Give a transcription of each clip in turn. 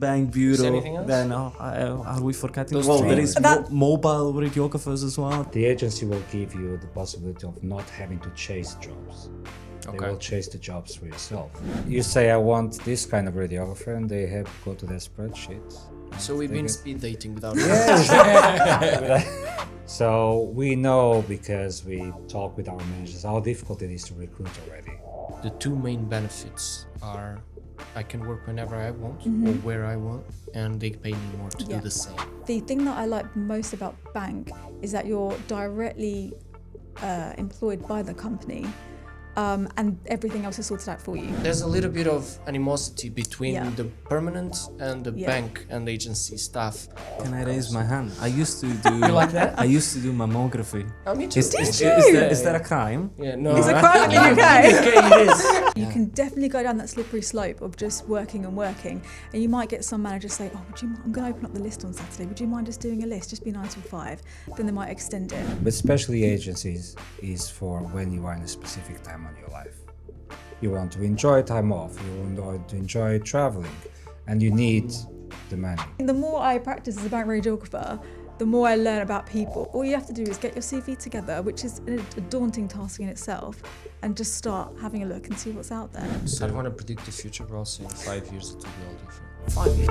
bank Is bureau. anything else? Then are we forgetting? Those Well, three. there is mobile radiographers as well. The agency will give you the possibility of not having to chase jobs. They will chase the jobs for yourself. You say, I want this kind of radiographer, and they have go to their spreadsheets. So we've been speed dating without So we know, because we talk with our managers, how difficult it is to recruit already. The two main benefits are I can work whenever I want or where I want, and they pay me more to do the same. The thing that I like most about bank is that you're directly employed by the company, and everything else is sorted out for you. There's a little bit of animosity between the permanent and the Yeah. bank and agency staff. Can I raise my hand? I used to do. You like that? I used to do mammography. Oh, me too. Is that a crime? Yeah, no. It's a crime in the UK. it is. You can definitely go down that slippery slope of just working and working, and you might get some managers say, "Oh, I'm going to open up the list on Saturday. Would you mind just doing a list? Just be 9 to 5." Then they might extend it. But especially agencies is for when you are in a specific time of your life. You want to enjoy time off, you want to enjoy traveling, and you need the money. The more I practice as a bank radiographer, the more I learn about people. All you have to do is get your CV together, which is a daunting task in itself, and just start having a look and see what's out there. I don't want to predict the future, but I'll say in 5 years it will be all different. 5 years.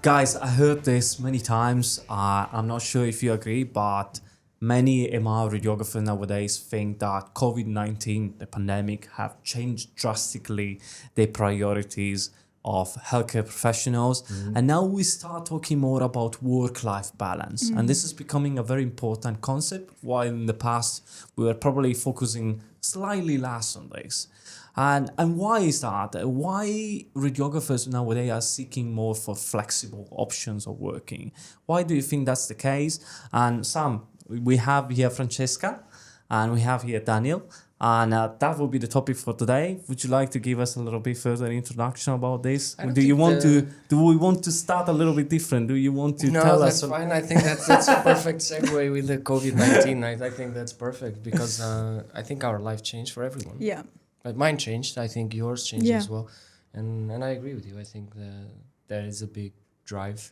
Guys, I heard this many times. I'm not sure if you agree, but many MR radiographers nowadays think that COVID-19, the pandemic, have changed drastically the priorities of healthcare professionals. And now we start talking more about work-life balance. And this is becoming a very important concept, while in the past we were probably focusing slightly less on this. And why is that? Why radiographers nowadays are seeking more for flexible options of working? Why do you think that's the case? And Sam, we have here Francesca, and we have here Daniel, and that will be the topic for today. Would you like to give us a little bit further introduction about this? Do we want to start a little bit different? Do you want to tell us? No, that's fine. I think that's a perfect segue with the COVID-19. I think that's perfect because I think our life changed for everyone. Yeah. Like mine changed. I think yours changed as well. And I agree with you. I think there is a big drive.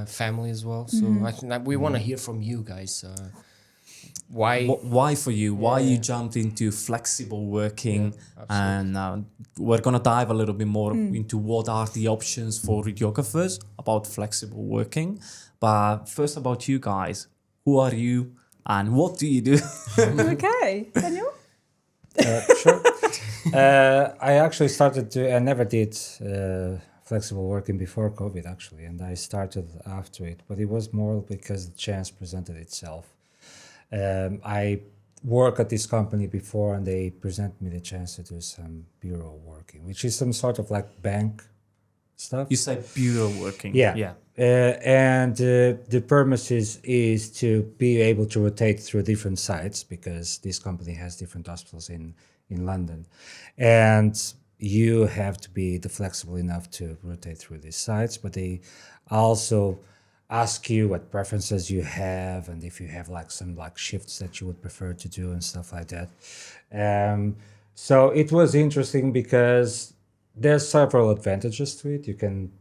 Family as well. So I think that we want to hear from you guys. Why for you? Why you jumped into flexible working? And we're going to dive a little bit more into what are the options for radiographers about flexible working. But first about you guys. Who are you and what do you do? Okay, Daniel? Sure. I actually I never did flexible working before COVID actually, and I started after it, but it was more because the chance presented itself. I worked at this company before and they presented me the chance to do some bureau working, which is some sort of like bank stuff. You say bureau working. Yeah. And the purpose is to be able to rotate through different sites because this company has different hospitals in London. And you have to be flexible enough to rotate through these sites, but they also ask you what preferences you have and if you have like some like shifts that you would prefer to do and stuff like that. So it was interesting because there's several advantages to it. You can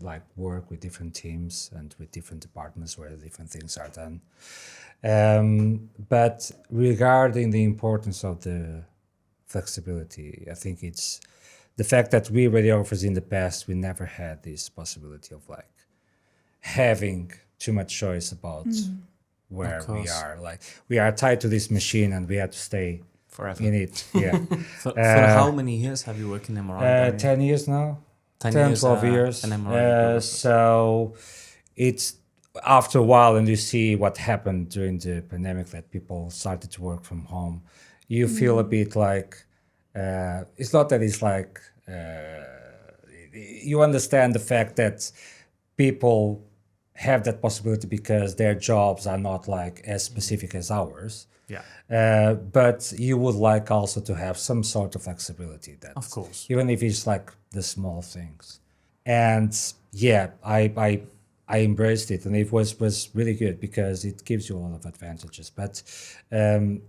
like work with different teams and with different departments where different things are done. But regarding the importance of the flexibility, I think it's the fact that we radiographers in the past, we never had this possibility of like having too much choice about where we are. Like we are tied to this machine and we have to stay forever in it. Yeah. For how many years have you worked in MRI? 10 years now. 10 years, 12 years. an MRI so it's after a while, and you see what happened during the pandemic, that people started to work from home. You feel a bit like, it's not that it's like, you understand the fact that people have that possibility because their jobs are not like as specific as ours. Yeah. But you would like also to have some sort of flexibility, that Of course. even if it's like the small things. And yeah, I I embraced it, and it was really good because it gives you a lot of advantages. But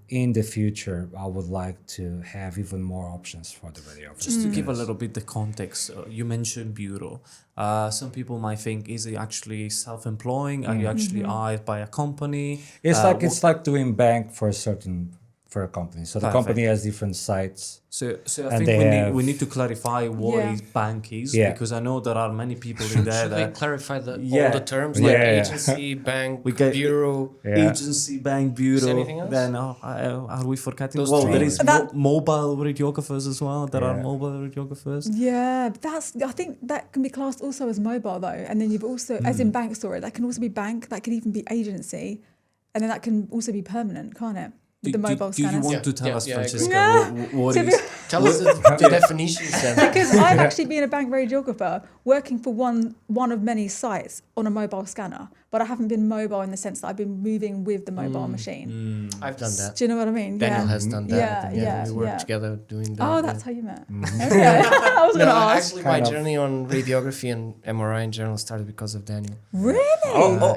in the future, I would like to have even more options for the radiographers. Just to give a little bit the context, you mentioned bureau. Some people might think, is it actually self-employing? Are you actually hired by a company? It's like doing bank for a company. So the Perfect. company has different sites. So I And think we need to clarify what is bank is, Yeah. because I know there are many people in there Should we that clarify Yeah. all the terms Yeah, like yeah. agency, bank, We get- bureau? Yeah. agency, bank, bureau. anything else? Then are we forgetting? Those Well, three. there is That- mobile radiographers as well. There are Yeah. mobile radiographers. Yeah, but I think that can be classed also as mobile though. And then you've also, as in bank, sorry, that can also be bank, that can even be agency. And then that can also be permanent, can't it? With the mobile do you scanners. want to tell Yeah, us, yeah, I agree. Francesca, Yeah. what So is... Tell us the definitions then. Because I've actually been a bank radiographer working for one of many sites on a mobile scanner, but I haven't been mobile in the sense that I've been moving with the mobile machine. I've done that. Do you know what I mean? Daniel yeah. has done that. Yeah, we worked yeah. together doing that. Oh, that's how you met. Okay. I was No, going to ask. actually, my Kind of. journey on radiography and MRI in general started because of Daniel. Really?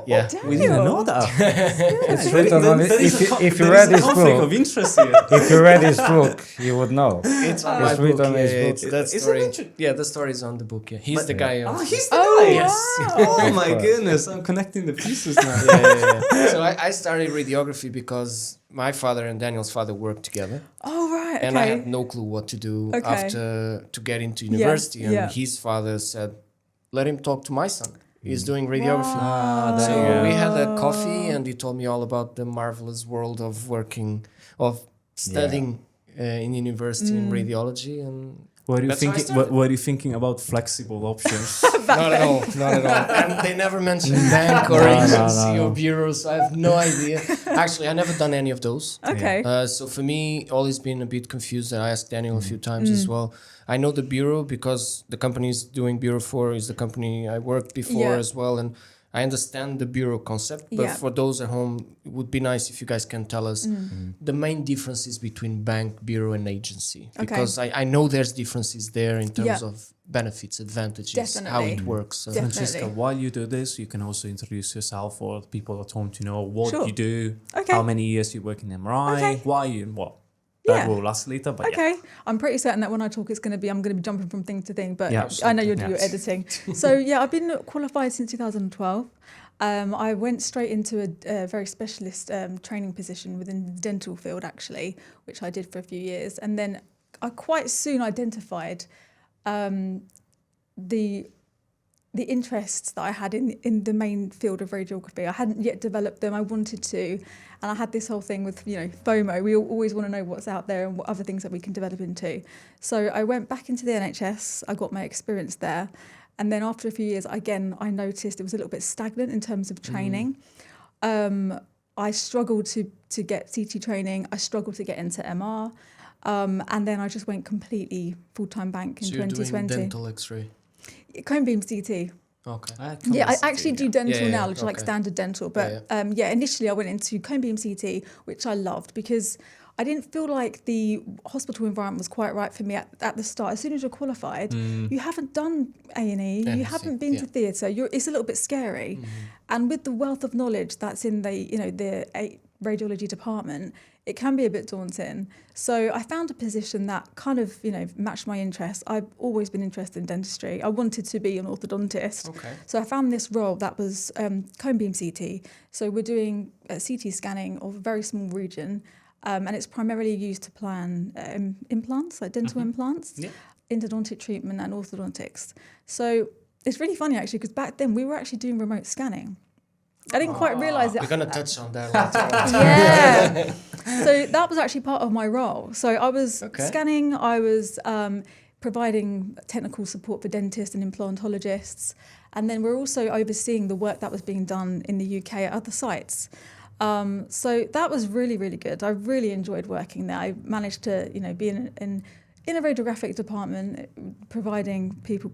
Yeah. We didn't know that. It's written on it. If you there read is a his conflict book, of interest here. if you read his book, you would know. It's on It's my written book. on Yeah, his yeah, book. it's that Is it story. mentioned? Yeah, the story is on the book. Yeah, he's the guy. Oh, he's the Oh, guy. Yes. Oh my goodness, I'm connecting the pieces now. So I started radiography because my father and Daniel's father worked together, Oh, right. Okay. and I had no clue what to do Okay. after to get into university. And yeah. his father said, "Let him talk to my son. He's doing radiography." Wow. So there you go. we had a coffee, and he told me all about the marvelous world of working, of studying in university in radiology, and Were you That's how I thinking? started. Were you thinking about flexible options? not at all, not at all. And they never mentioned bank or agency or bureau, so I have no idea. Actually, I never done any of those. Okay. So for me, always been a bit confused. I asked Daniel a few times as well. I know the bureau because the company is doing bureau for is the company I worked before Yeah. as well, and I understand the bureau concept. But Yeah. for those at home, it would be nice if you guys can tell us the main differences between bank, bureau, and agency, because I know there's differences there in terms Yeah. of benefits, advantages, how Definitely. it works. So Definitely. Francesca, while you do this, you can also introduce yourself for the people at home to know what Sure. you do, Okay. how many years you work in MRI, Okay. why you and what. Yeah. That will last later, but Okay, I'm pretty certain that when I talk, I'm going to be jumping from thing to thing, but Yeah, I know you'll do absolutely. your editing. So yeah, I've been qualified since 2012. I went straight into a very specialist training position within the dental field, actually, which I did for a few years. And then I quite soon identified the interests that I had in the main field of radiography. I hadn't yet developed them. I wanted to, and I had this whole thing with FOMO. We always want to know what's out there and what other things that we can develop into. So I went back into the NHS. I got my experience there, and then after a few years, again, I noticed it was a little bit stagnant in terms of training. I struggled to get CT training. I struggled to get into MR, and then I just went completely full-time bank in So you're 2020. doing dental X-ray. Cone beam CT. Okay. Yeah, I actually do dental Yeah, now, yeah, which is like okay. standard dental. But initially I went into cone beam CT, which I loved because I didn't feel like the hospital environment was quite right for me at the start. As soon as you're qualified, you haven't done A&E, you haven't been to theatre. It's a little bit scary. And with the wealth of knowledge that's in the radiology department, it can be a bit daunting. So I found a position that kind of, matched my interests. I've always been interested in dentistry. I wanted to be an orthodontist. Okay. So I found this role that was cone beam CT. So we're doing CT scanning of a very small region, and it's primarily used to plan implants, like dental implants, endodontic treatment and orthodontics. So it's really funny actually, because back then we were actually doing remote scanning. I didn't quite realise it. We're gonna touch on that later. Yeah. So that was actually part of my role. So I was Okay. scanning, I was providing technical support for dentists and implantologists. And then we're also overseeing the work that was being done in the UK at other sites. So that was really, really good. I really enjoyed working there. I managed to, be in a radiographic department, providing people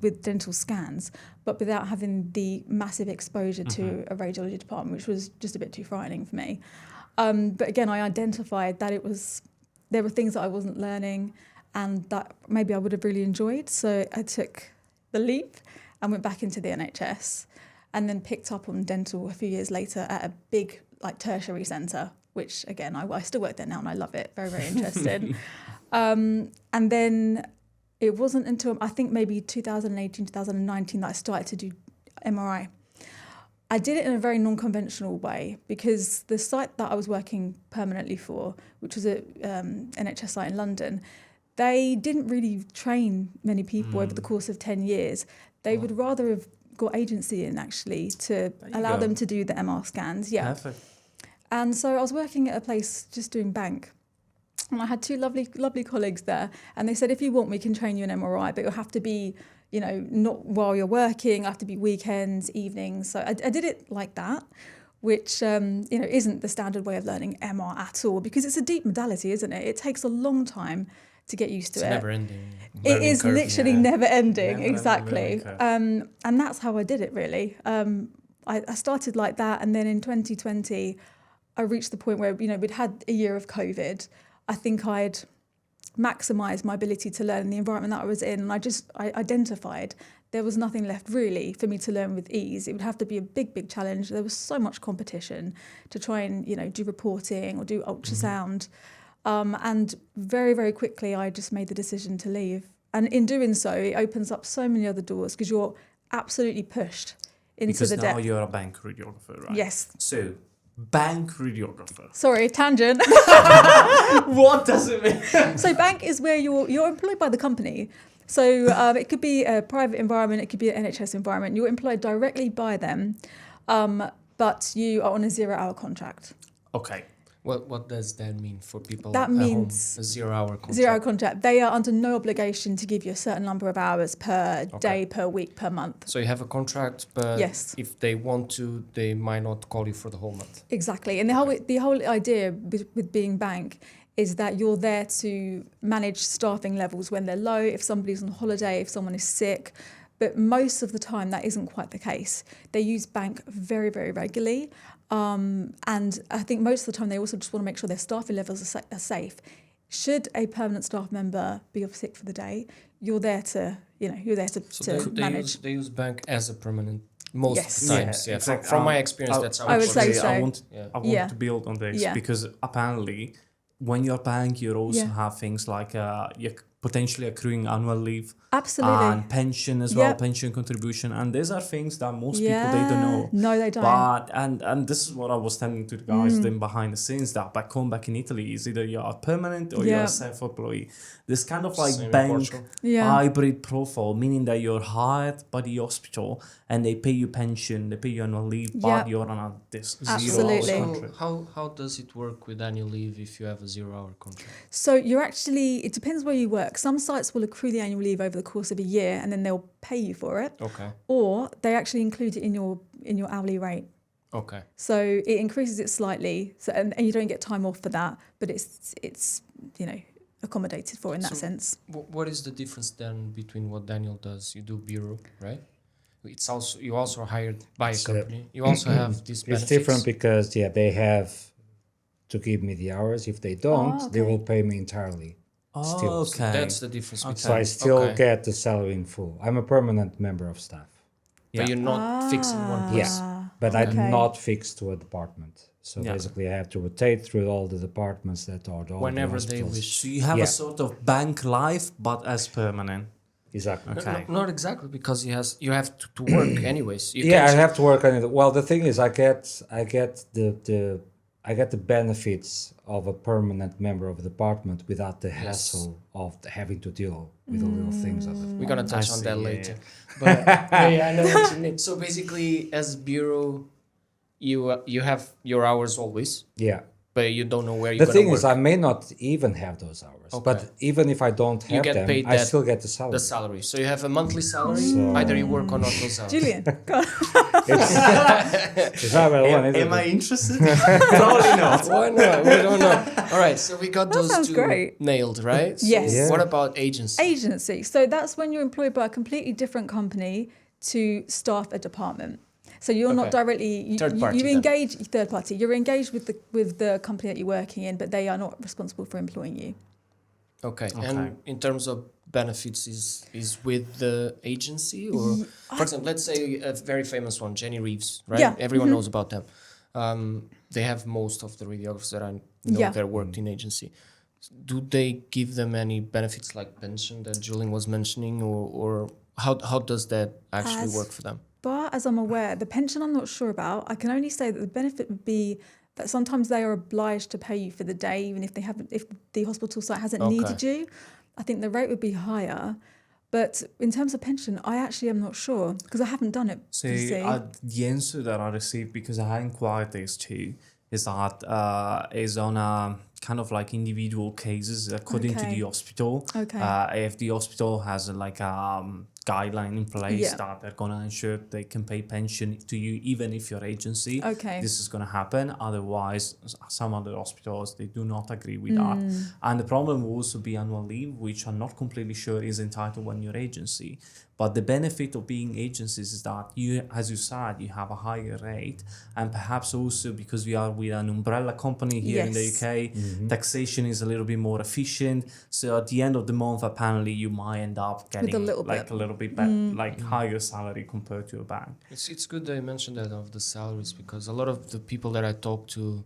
with dental scans, but without having the massive exposure to a radiology department, which was just a bit too frightening for me. But again, I identified that there were things that I wasn't learning and that maybe I would have really enjoyed. So I took the leap and went back into the NHS. and then picked up on dental a few years later at a big like tertiary centre, which again, I still work there now and I love it. Very, very interested. And then it wasn't until I think maybe 2018, 2019 that I started to do MRI. I did it in a very non-conventional way because the site that I was working permanently for, which was an NHS site in London, they didn't really train many people over the course of 10 years. They would rather have got agency in actually to allow them to do the MR scans. Yeah. Perfect. And so I was working at a place just doing bank. And I had two lovely colleagues there. And they said, if you want, we can train you in MRI, but it'll have to be, you know, not while you're working, it'll have to be weekends, evenings. So I did it like that, which, you know, isn't the standard way of learning MR at all, because it's a deep modality, isn't it? It takes a long time to get used to it. It's never ending. It is literally never ending, Never exactly. ending And that's how I did it, really. I started like that, and then in 2020, I reached the point where, you know, we'd had a year of COVID. I think I'd maximised my ability to learn in the environment that I was in, and I identified there was nothing left really for me to learn with ease. It would have to be a big challenge. There was so much competition to try and, you know, do reporting or do ultrasound. And very quickly, I just made the decision to leave. And in doing so, it opens up so many other doors because you're absolutely pushed into the depth. Because now you're a bank radiographer, right? Yes. So, bank radiographer. Sorry, tangent. What does it mean? So bank is where you're employed by the company. So it could be a private environment, it could be an NHS environment. You're employed directly by them, but you are on a 0-hour contract. Okay. What does that mean for people That at means home? A 0-hour contract. 0-hour contract. They are under no obligation to give you a certain number of hours per day, per week, per month. So you have a contract, but Yes. if they want to, they might not call you for the whole month. Exactly. And the whole idea with being bank is that you're there to manage staffing levels when they're low, if somebody's on holiday, if someone is sick. But most of the time, that isn't quite the case. They use bank very regularly. And I think most of the time, they also just want to make sure their staffing levels are safe. Should a permanent staff member be off sick for the day, you're there to manage. They use bank as a permanent most Yes. of the times. Yeah. Exactly. From my experience, that's how I would say Actually, so. I want Yeah. to build on this Yeah. because apparently when you're bank, you also Yeah. have things like you're potentially accruing annual leave Absolutely. and pension as well, Yep. pension contribution. And these are things that most people, they don't know. No, they don't. But and this is what I was telling to the guys then behind the scenes, that back home back in Italy is either you're permanent or you're Yeah. a self-employee. This kind of like Same in bank Portugal. Yeah. hybrid profile, meaning that you're hired by the hospital and they pay you pension, they pay you annual leave, but Yeah. you're on this Absolutely. 0 hours So contract. how does it work with annual leave if you have a 0-hour contract? So you're actually, it depends where you work. Some sites will accrue the annual leave over the course of a year and then they'll pay you for it. Okay. Or they actually include it in your hourly rate. Okay. So it increases it slightly, so and you don't get time off for that, but it's you know, accommodated for in that So sense. What is the difference then between what Daniel does? You do bureau, right? It's also you also are hired by a company. You also have these benefits. It's different because they have to give me the hours. If they don't, they will pay me entirely. Still. Okay. That's the difference. Okay. So I still Okay. get the salary in full. I'm a permanent member of staff. But you're not fixed in one place. But Okay. I'm not fixed to a department. So Yeah. basically, I have to rotate through all the departments that are all Whenever the they hospitals. wish. So you have Yeah. a sort of bank life, but as permanent. Exactly. Okay. Not exactly, because you have to work anyways. You Yeah, I can't have to work on it. Well, the thing is, I get the benefits of a permanent member of the department without the hassle of having to deal with the little things of it. We're gonna touch I on see, that yeah, later. But yeah, I know what you mean. So basically, as bureau, you have your hours always, Yeah. but you don't know where The you're gonna thing work. is, I may not even have those hours, Okay. but even if I don't You have get them, paid I that- still get the salary. the salary. So you have a monthly salary. So- Either you work or not those hours. Julian, go on. It's not what I want, is it? Am I interested? Probably not. Why not? We don't know. All right, so we got those sounds two great. nailed, right? So Yes. Yeah. What about agency? Agency. So that's when you're employed by a completely different company to staff a department. So you're not Okay. directly Third party you then. engage third party. You're engaged with the company that you're working in, but they are not responsible for employing you. Okay. Okay. And in terms of benefits is with the agency, or for example, let's say a very famous one, Jenny Reeves, right? Yeah. Everyone knows about them. They have most of the radiographers that I know Yeah. that worked in agency. Do they give them any benefits like pension that Julian was mentioning, or how does that actually work for them? But as I'm aware, the pension I'm not sure about. I can only say that the benefit would be that sometimes they are obliged to pay you for the day, even if if the hospital site hasn't needed you. I think the rate would be higher. But in terms of pension, I actually am not sure because I haven't done it. See, the answer that I received, because I inquired this too, is that is on a kind of like individual cases according to the hospital. If the hospital has like a guideline in place that they're gonna ensure they can pay pension to you even if you're agency, this is gonna happen. Otherwise, some other hospitals, they do not agree with that. And the problem will also be annual leave, which I'm not completely sure is entitled when you're agency. But the benefit of being agencies is that you, as you said, you have a higher rate, and perhaps also because we are with an umbrella company here in the UK, taxation is a little bit more efficient. So at the end of the month, apparently you might end up getting a little bit like higher salary compared to a bank. It's good that you mentioned that of the salaries, because a lot of the people that I talk to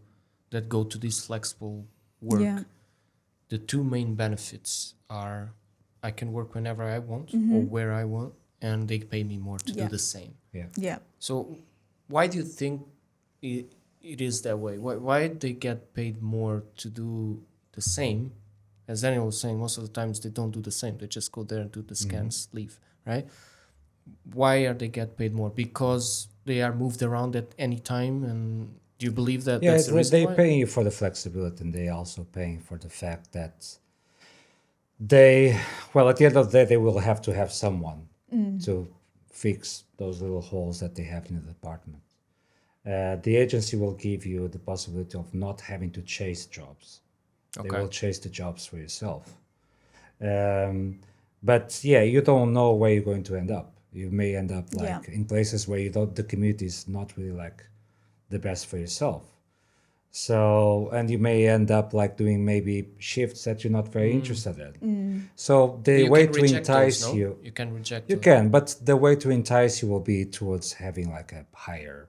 that go to this flexible work, the two main benefits are I can work whenever I want or where I want, and they pay me more to do the same. So why do you think it is that way? Why they get paid more to do the same? As Daniel was saying, most of the times they don't do the same. They just go there and do the scans, leave, right? Why are they get paid more? Because they are moved around at any time, and do you believe that that's the reason they're paying you for the flexibility, and they also paying for the fact that at the end of the day, they will have to have someone to fix those little holes that they have in the department. The agency will give you the possibility of not having to chase jobs. They will chase the jobs for yourself. But you don't know where you're going to end up. You may end up in places where the community is not really like the best for yourself. So, and you may end up like doing maybe shifts that you're not very interested in. So the way to entice you can reject. You can, but the way to entice you will be towards having like a higher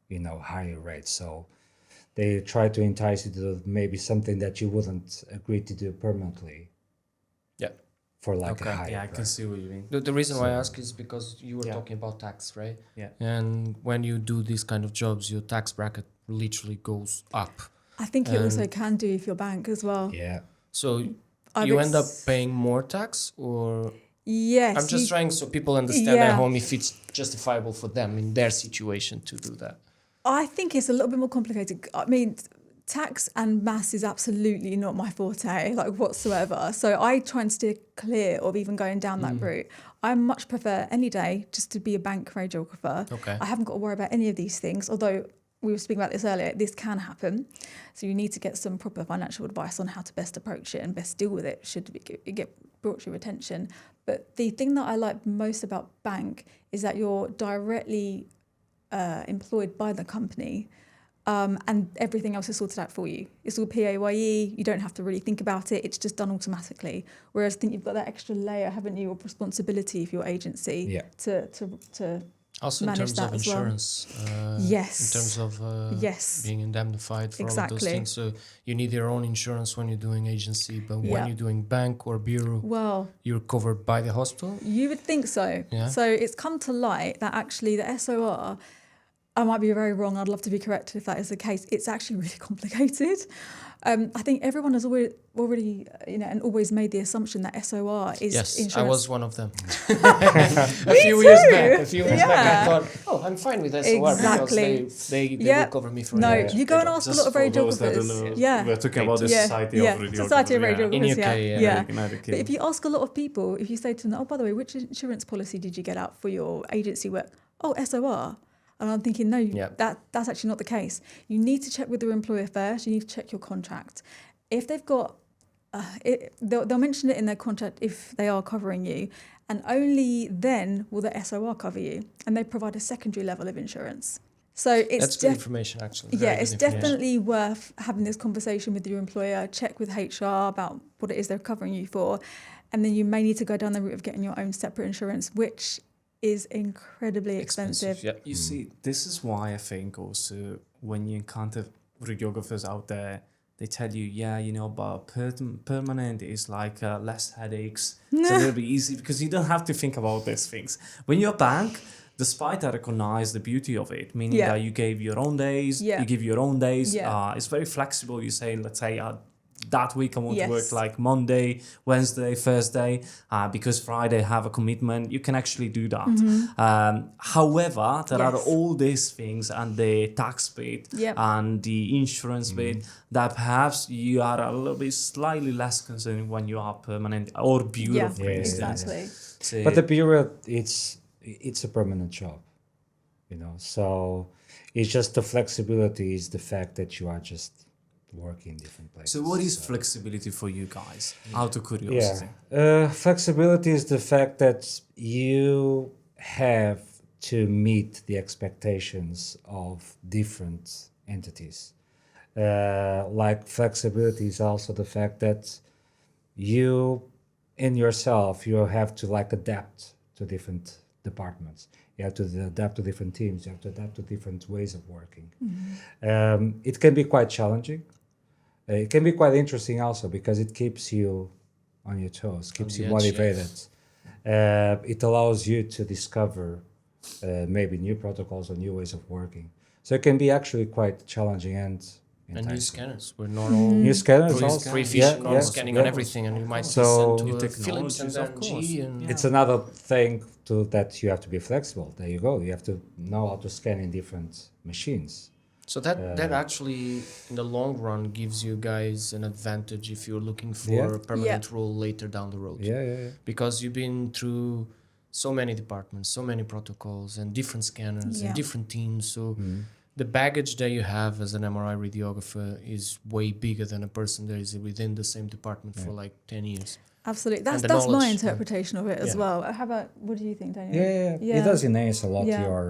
rate. So they try to entice you to do maybe something that you wouldn't agree to do permanently. For like a higher I can see what you mean. The reason why I ask is because you were talking about tax, right? Yeah. And when you do these kind of jobs, your tax bracket literally goes up. I think it also can do if you're bank as well. Yeah. So you end up paying more tax, or? Yes. I'm just trying so people understand at home if it's justifiable for them in their situation to do that. I think it's a little bit more complicated. I mean, tax and maths is absolutely not my forte, like whatsoever. So I try and steer clear of even going down that route. I much prefer any day just to be a bank radiographer. I haven't got to worry about any of these things, although we were speaking about this earlier, this can happen. So you need to get some proper financial advice on how to best approach it and best deal with it should it get brought to your attention. But the thing that I like most about bank is that you're directly employed by the company. And everything else is sorted out for you. It's all PAYE. You don't have to really think about it. It's just done automatically. Whereas I think you've got that extra layer, haven't you, of responsibility for your agency to also in terms of insurance. Yes. In terms of being indemnified for all of those things. So you need your own insurance when you're doing agency, but when you're doing bank or bureau, you're covered by the hospital? You would think so. Yeah. So it's come to light that actually the SOR, I might be very wrong. I'd love to be corrected if that is the case. It's actually really complicated. I think everyone has already and always made the assumption that SOR is insurance. I was one of them. a few years back, I thought, I'm fine with SOR because they will cover me for a year. You go and ask a lot of radiographers. We're talking about the Society of Radiographers. Society of Radiographers, in UK, But if you ask a lot of people, if you say to them, by the way, which insurance policy did you get out for your agency work? Oh, SOR. And I'm thinking, no, that's actually not the case. You need to check with your employer first. You need to check your contract. If they've got, they'll mention it in their contract if they are covering you, and only then will the SOR cover you. And they provide a secondary level of insurance. So it's that's good information, actually. It's definitely worth having this conversation with your employer. Check with HR about what it is they're covering you for. and then you may need to go down the route of getting your own separate insurance, which is incredibly expensive. Yeah. You see, this is why I think also when you encounter radiographers out there, they tell you, yeah, you know, but permanent is like less headaches. It's a little bit easy because you don't have to think about these things. When you're a bank, despite I recognize the beauty of it, meaning that you gave your own days, you give your own days. It's very flexible. You say, let's say, that week I want to work like Monday, Wednesday, Thursday, because Friday I have a commitment. You can actually do that. However, there are all these things and the tax bit and the insurance bit that perhaps you are a little bit slightly less concerned when you are permanent or bureau, for instance. Exactly. So, But the bureau, it's a permanent job, you know. So it's just the flexibility is the fact that you are just working in different places. so what is flexibility for you guys? Out of Yeah, curiosity. flexibility is the fact that you have to meet the expectations of different entities. Like flexibility is also the fact that you, in yourself, you have to like adapt to different departments. You have to adapt to different teams. You have to adapt to different ways of working. It can be quite challenging. It can be quite interesting also because it keeps you on your toes, keeps you motivated. It allows you to discover maybe new protocols or new ways of working. So it can be actually quite challenging and new scanners. We're not all new scanners also. proficient on scanning on everything, and you might see So- sent New to a Philips and technologies, of then course. G and It's another thing that you have to be flexible. There you go. You have to know how to scan in different machines. so that actually in the long run gives you guys an advantage if you're looking for a permanent role later down the road. Yeah. Because you've been through so many departments, so many protocols and different scanners and different teams. So the baggage that you have as an MRI radiographer is way bigger than a person that is within the same department for like 10 years. Absolutely. And the That's my knowledge, interpretation of it as well. How about, what do you think, Daniel? It does enhance a lot Yeah. your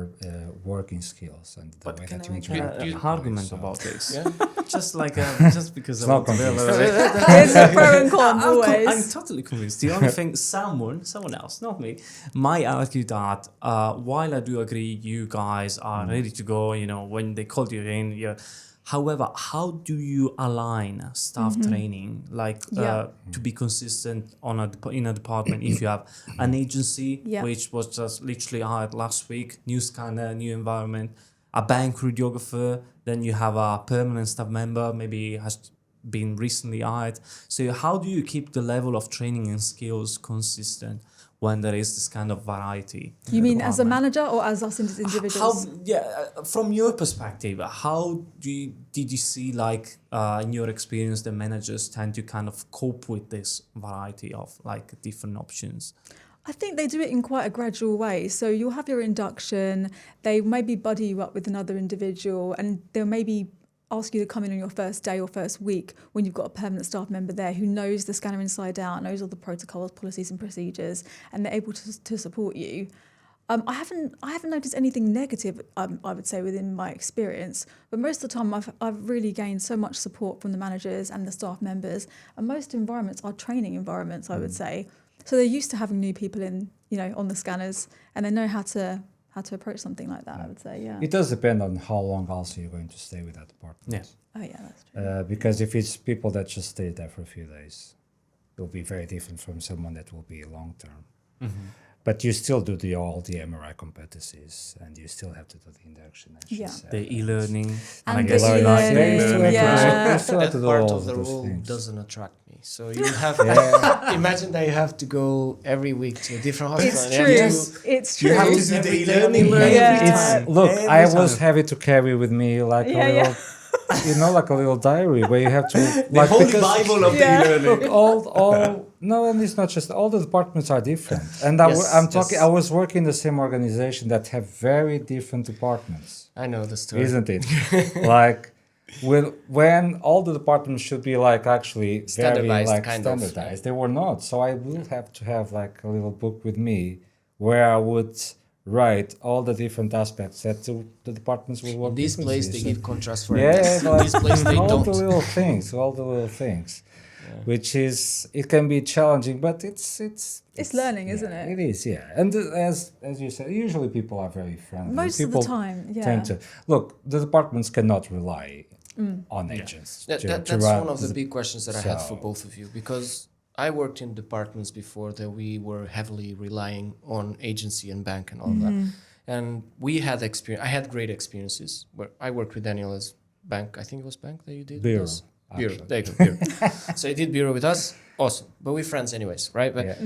working skills and the way Can that I you make interact. an with argument people, about this? Yeah. Just like just because I not want to be a convinced. little bit. It's a pro and con always. I'm totally convinced. The only thing, someone else, not me, might argue that while I do agree you guys are ready to go, you know, when they called you in, however, how do you align staff training, like to be consistent in a department if you have an agency, which was just literally hired last week, new scanner, new environment, a bank radiographer, then you have a permanent staff member, maybe has been recently hired. So how do you keep the level of training and skills consistent when there is this kind of variety? You mean as a manager or as us as individuals? From your perspective, how did you see, like, in your experience, the managers tend to kind of cope with this variety of like different options? I think they do it in quite a gradual way. So you'll have your induction, they maybe buddy you up with another individual, and they'll maybe ask you to come in on your first day or first week when you've got a permanent staff member there who knows the scanner inside out, knows all the protocols, policies and procedures, and they're able to support you. I haven't noticed anything negative, I would say, within my experience. But most of the time, I've really gained so much support from the managers and the staff members. And most environments are training environments, I would say. So they're used to having new people in, you know, on the scanners, and they know how to approach something like that, I would say, It does depend on how long also you're going to stay with that department. Yeah. Oh, yeah, that's true. Because if it's people that just stay there for a few days, it will be very different from someone that will be long term. But you still do all the MRI competencies, and you still have to do the induction. As she said. The e-learning. And I the guess e-learning, You still have that to do part all of the those role things. doesn't attract me. So you have imagine that you have to go every week to a different hospital. It's and true. you have to- It's true. have to do the e-learning Yeah. every time. Look, I Every was time. having to carry with me like a little, you know, like a little diary where you have to The like holy Bible of the e-learning. look, no, and it's not just all the departments are different. And I was working in the same organization that have very different departments, I know the story. isn't it? Like when all the departments should be like actually very Standardized, like kind of, standardized, they were not. So I will have to have like a little book with me where I would write all the different aspects that the departments will work. In this place, they differently. give contrast for Yeah, everything. like In this place, they all don't. the little things. which is, it can be challenging, but it's learning, isn't it? It is, yeah. And as you said, usually people are very friendly. Most people of the time, yeah. tend to look. The departments cannot rely on agents. That's run one of the big questions that I had for so- both of you, because I worked in departments before that we were heavily relying on agency and bank and all that. And we had experience. I had great experiences where I worked with Daniel as bank. I think it was bank that you did. Bureau, Yes. Bureau. actually. There you go. Bureau. So he did bureau with us. Awesome. But we're friends anyways, right? But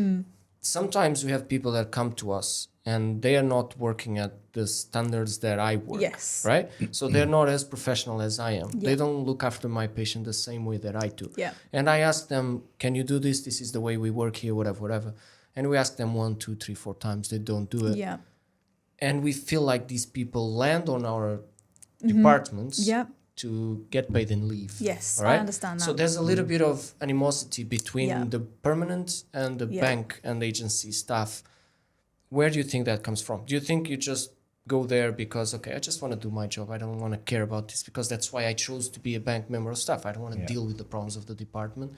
sometimes we have people that come to us and they are not working at the standards that I work. Yes. Right? So they're not as professional as I am. Yeah. They don't look after my patient the same way that I do. Yeah. And I ask them, can you do this? This is the way we work here, whatever. And we ask them 1, 2, 3, 4 times. They don't do it. Yeah. And we feel like these people land on our departments Yeah. to get paid and leave. Yes, all I right? understand that. So there's a little bit of animosity between Yeah. the permanent and the Yeah. bank and agency staff. Where do you think that comes from? Do you think you just go there because, okay, I just want to do my job. I don't want to care about this because that's why I chose to be a bank member of staff. I don't want to deal with the problems of the department.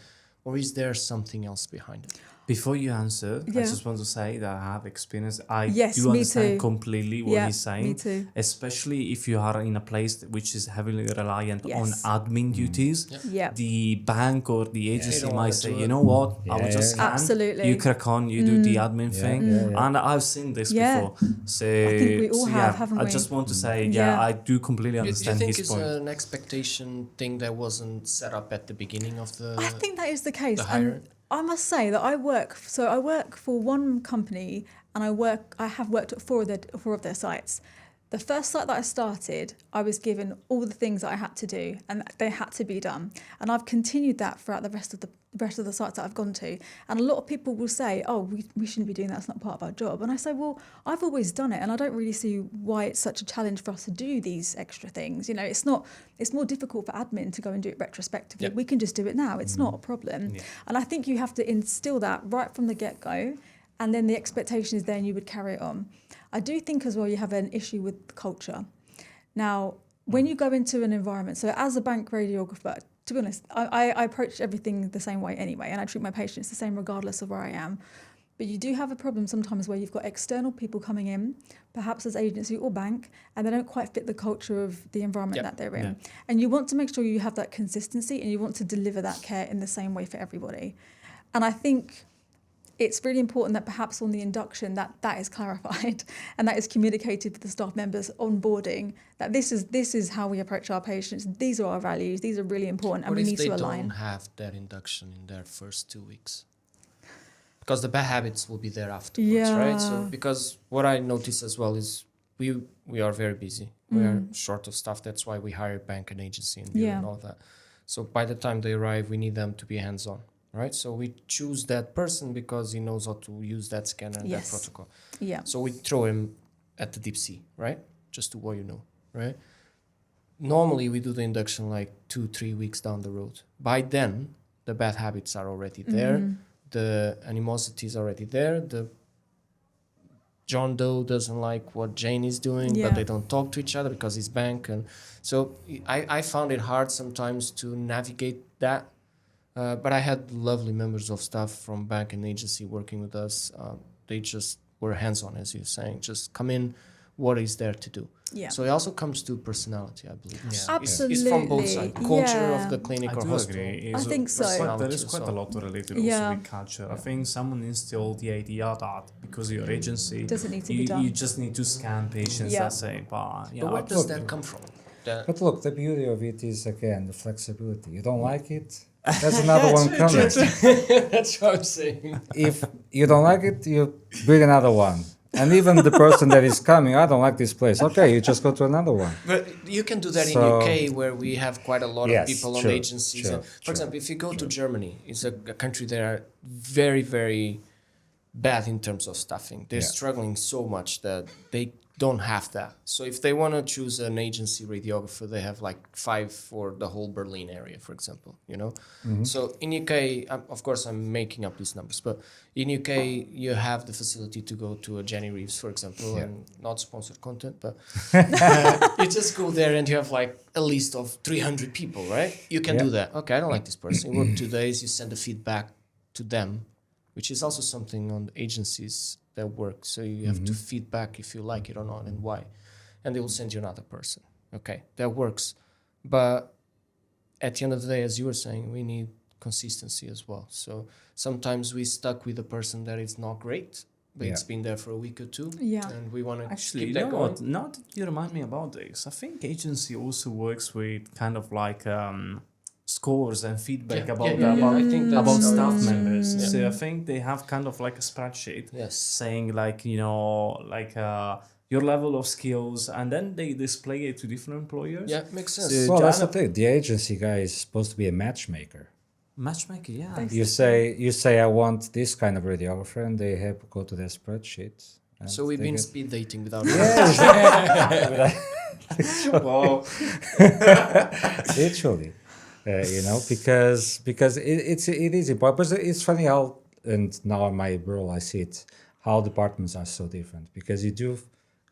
Or is there something else behind it? Before you answer, I Yeah. just want to say that I have experience. I Yes, do me understand too. completely what Yeah, he's saying. me too. Especially if you are in a place which is heavily reliant on Yes. admin duties. Yeah. The bank or the agency don't might wanna say, do you it. know what, I will Yeah. just scan, Absolutely. you crack on, you do the admin thing. And I've seen this Yeah. before. So, I think we all have, haven't I we? just want to say, Yeah. I do completely Do you understand think his it's point. an expectation thing that wasn't set up at the beginning of the... I think that is the case. the hire? And I must say that I work for one company, and I have worked at four of their sites. The first site that I started, I was given all the things that I had to do, and they had to be done. And I've continued that throughout the rest of the sites that I've gone to. And a lot of people will say, "Oh, we shouldn't be doing that. It's not part of our job." And I say, "Well, I've always done it, and I don't really see why it's such a challenge for us to do these extra things. You know, it's not. It's more difficult for admin to go and do it retrospectively. Yep. We can just do it now. It's not a problem." And I think you have to instill that right from the get-go, and then the expectation is then you would carry it on. I do think as well you have an issue with culture. Now, when you go into an environment, so as a bank radiographer, to be honest, I approach everything the same way anyway, and I treat my patients the same regardless of where I am. But you do have a problem sometimes where you've got external people coming in, perhaps as agency or bank, and they don't quite fit the culture of the environment that they're in. Yeah. And you want to make sure you have that consistency and you want to deliver that care in the same way for everybody. And I think it's really important that perhaps on the induction that is clarified and that is communicated with the staff members onboarding, that this is how we approach our patients. These are our values. These are really important, and What we if need they to align. don't have that induction in their first 2 weeks? Because the bad habits will be there afterwards, right? So Yeah. because what I notice as well is we are very busy. We are short of staff. That's why we hire bank and agency and bureau and all that. So by the time they arrive, we need them to be hands-on, right? So we choose that person because he knows how to use that scanner and that Yes. protocol. Yeah. So we throw him at the deep sea, right? Just to what you know, right? Normally we do the induction like 2-3 weeks down the road. By then, the bad habits are already there. The animosity is already there. The John Doe doesn't like what Jane is doing, Yeah. but they don't talk to each other because he's bank. And so I found it hard sometimes to navigate that. But I had lovely members of staff from bank and agency working with us. They just were hands-on, as you're saying. Just come in, what is there to do? Yeah. So it also comes to personality, I believe. Absolutely. It's from both sides. Culture Yeah. of the clinic I or do hospital. agree. I think so. There is quite a So- lot related Yeah. also with culture. I think someone instilled the idea that because your agency Doesn't need to be you, done. you just need to scan patients. Yeah. That's it. But yeah, But where I does look- that come from? That- But look, the beauty of it is, again, the flexibility. You don't like it, there's another one coming. That's what I'm saying. If you don't like it, you bring another one. And even the person that is coming, I don't like this place. Okay, you just go to another one. But you can do that in So- UK, where we have quite a lot Yes, of people on true, agencies. true, And, for true, example, if you go to Germany, it's a country that are very, very bad in terms of staffing. They're Yeah. struggling so much that they don't have that. So if they want to choose an agency radiographer, they have like 5 for the whole Berlin area, for example, you know. So in UK, of course I'm making up these numbers, but in UK you have the facility to go to a Jenny Reeves, for example, and not sponsored content, but you just go there and you have like a list of 300 people, right? You can do that. Okay, I don't like this person. You work 2 days, you send the feedback to them, which is also something on the agencies that work. So you have to feedback if you like it or not and why. And they will send you another person. Okay, that works. But at the end of the day, as you were saying, we need consistency as well. So sometimes we stuck with a person that is not great, but it's been there for a week or 2. Yeah. And we want to Actually, keep you that know going. what? Now that you remind me about this, I think agency also works with kind of like scores and feedback about I think that's about how it staff is. members. Yeah. So I think they have kind of like a spreadsheet Yes. saying like, you know, like your level of skills, and then they display it to different employers. Yeah, makes sense. So Well, that's the Jana- thing. The agency guy is supposed to be a matchmaker. Matchmaker, yeah. You say I want this kind of radiographer, and they have go to their spreadsheet. and So we've they been get- speed dating without Wow. literally, you know, because it is important. But it's funny how, and now in my role I see it, how departments are so different, because you do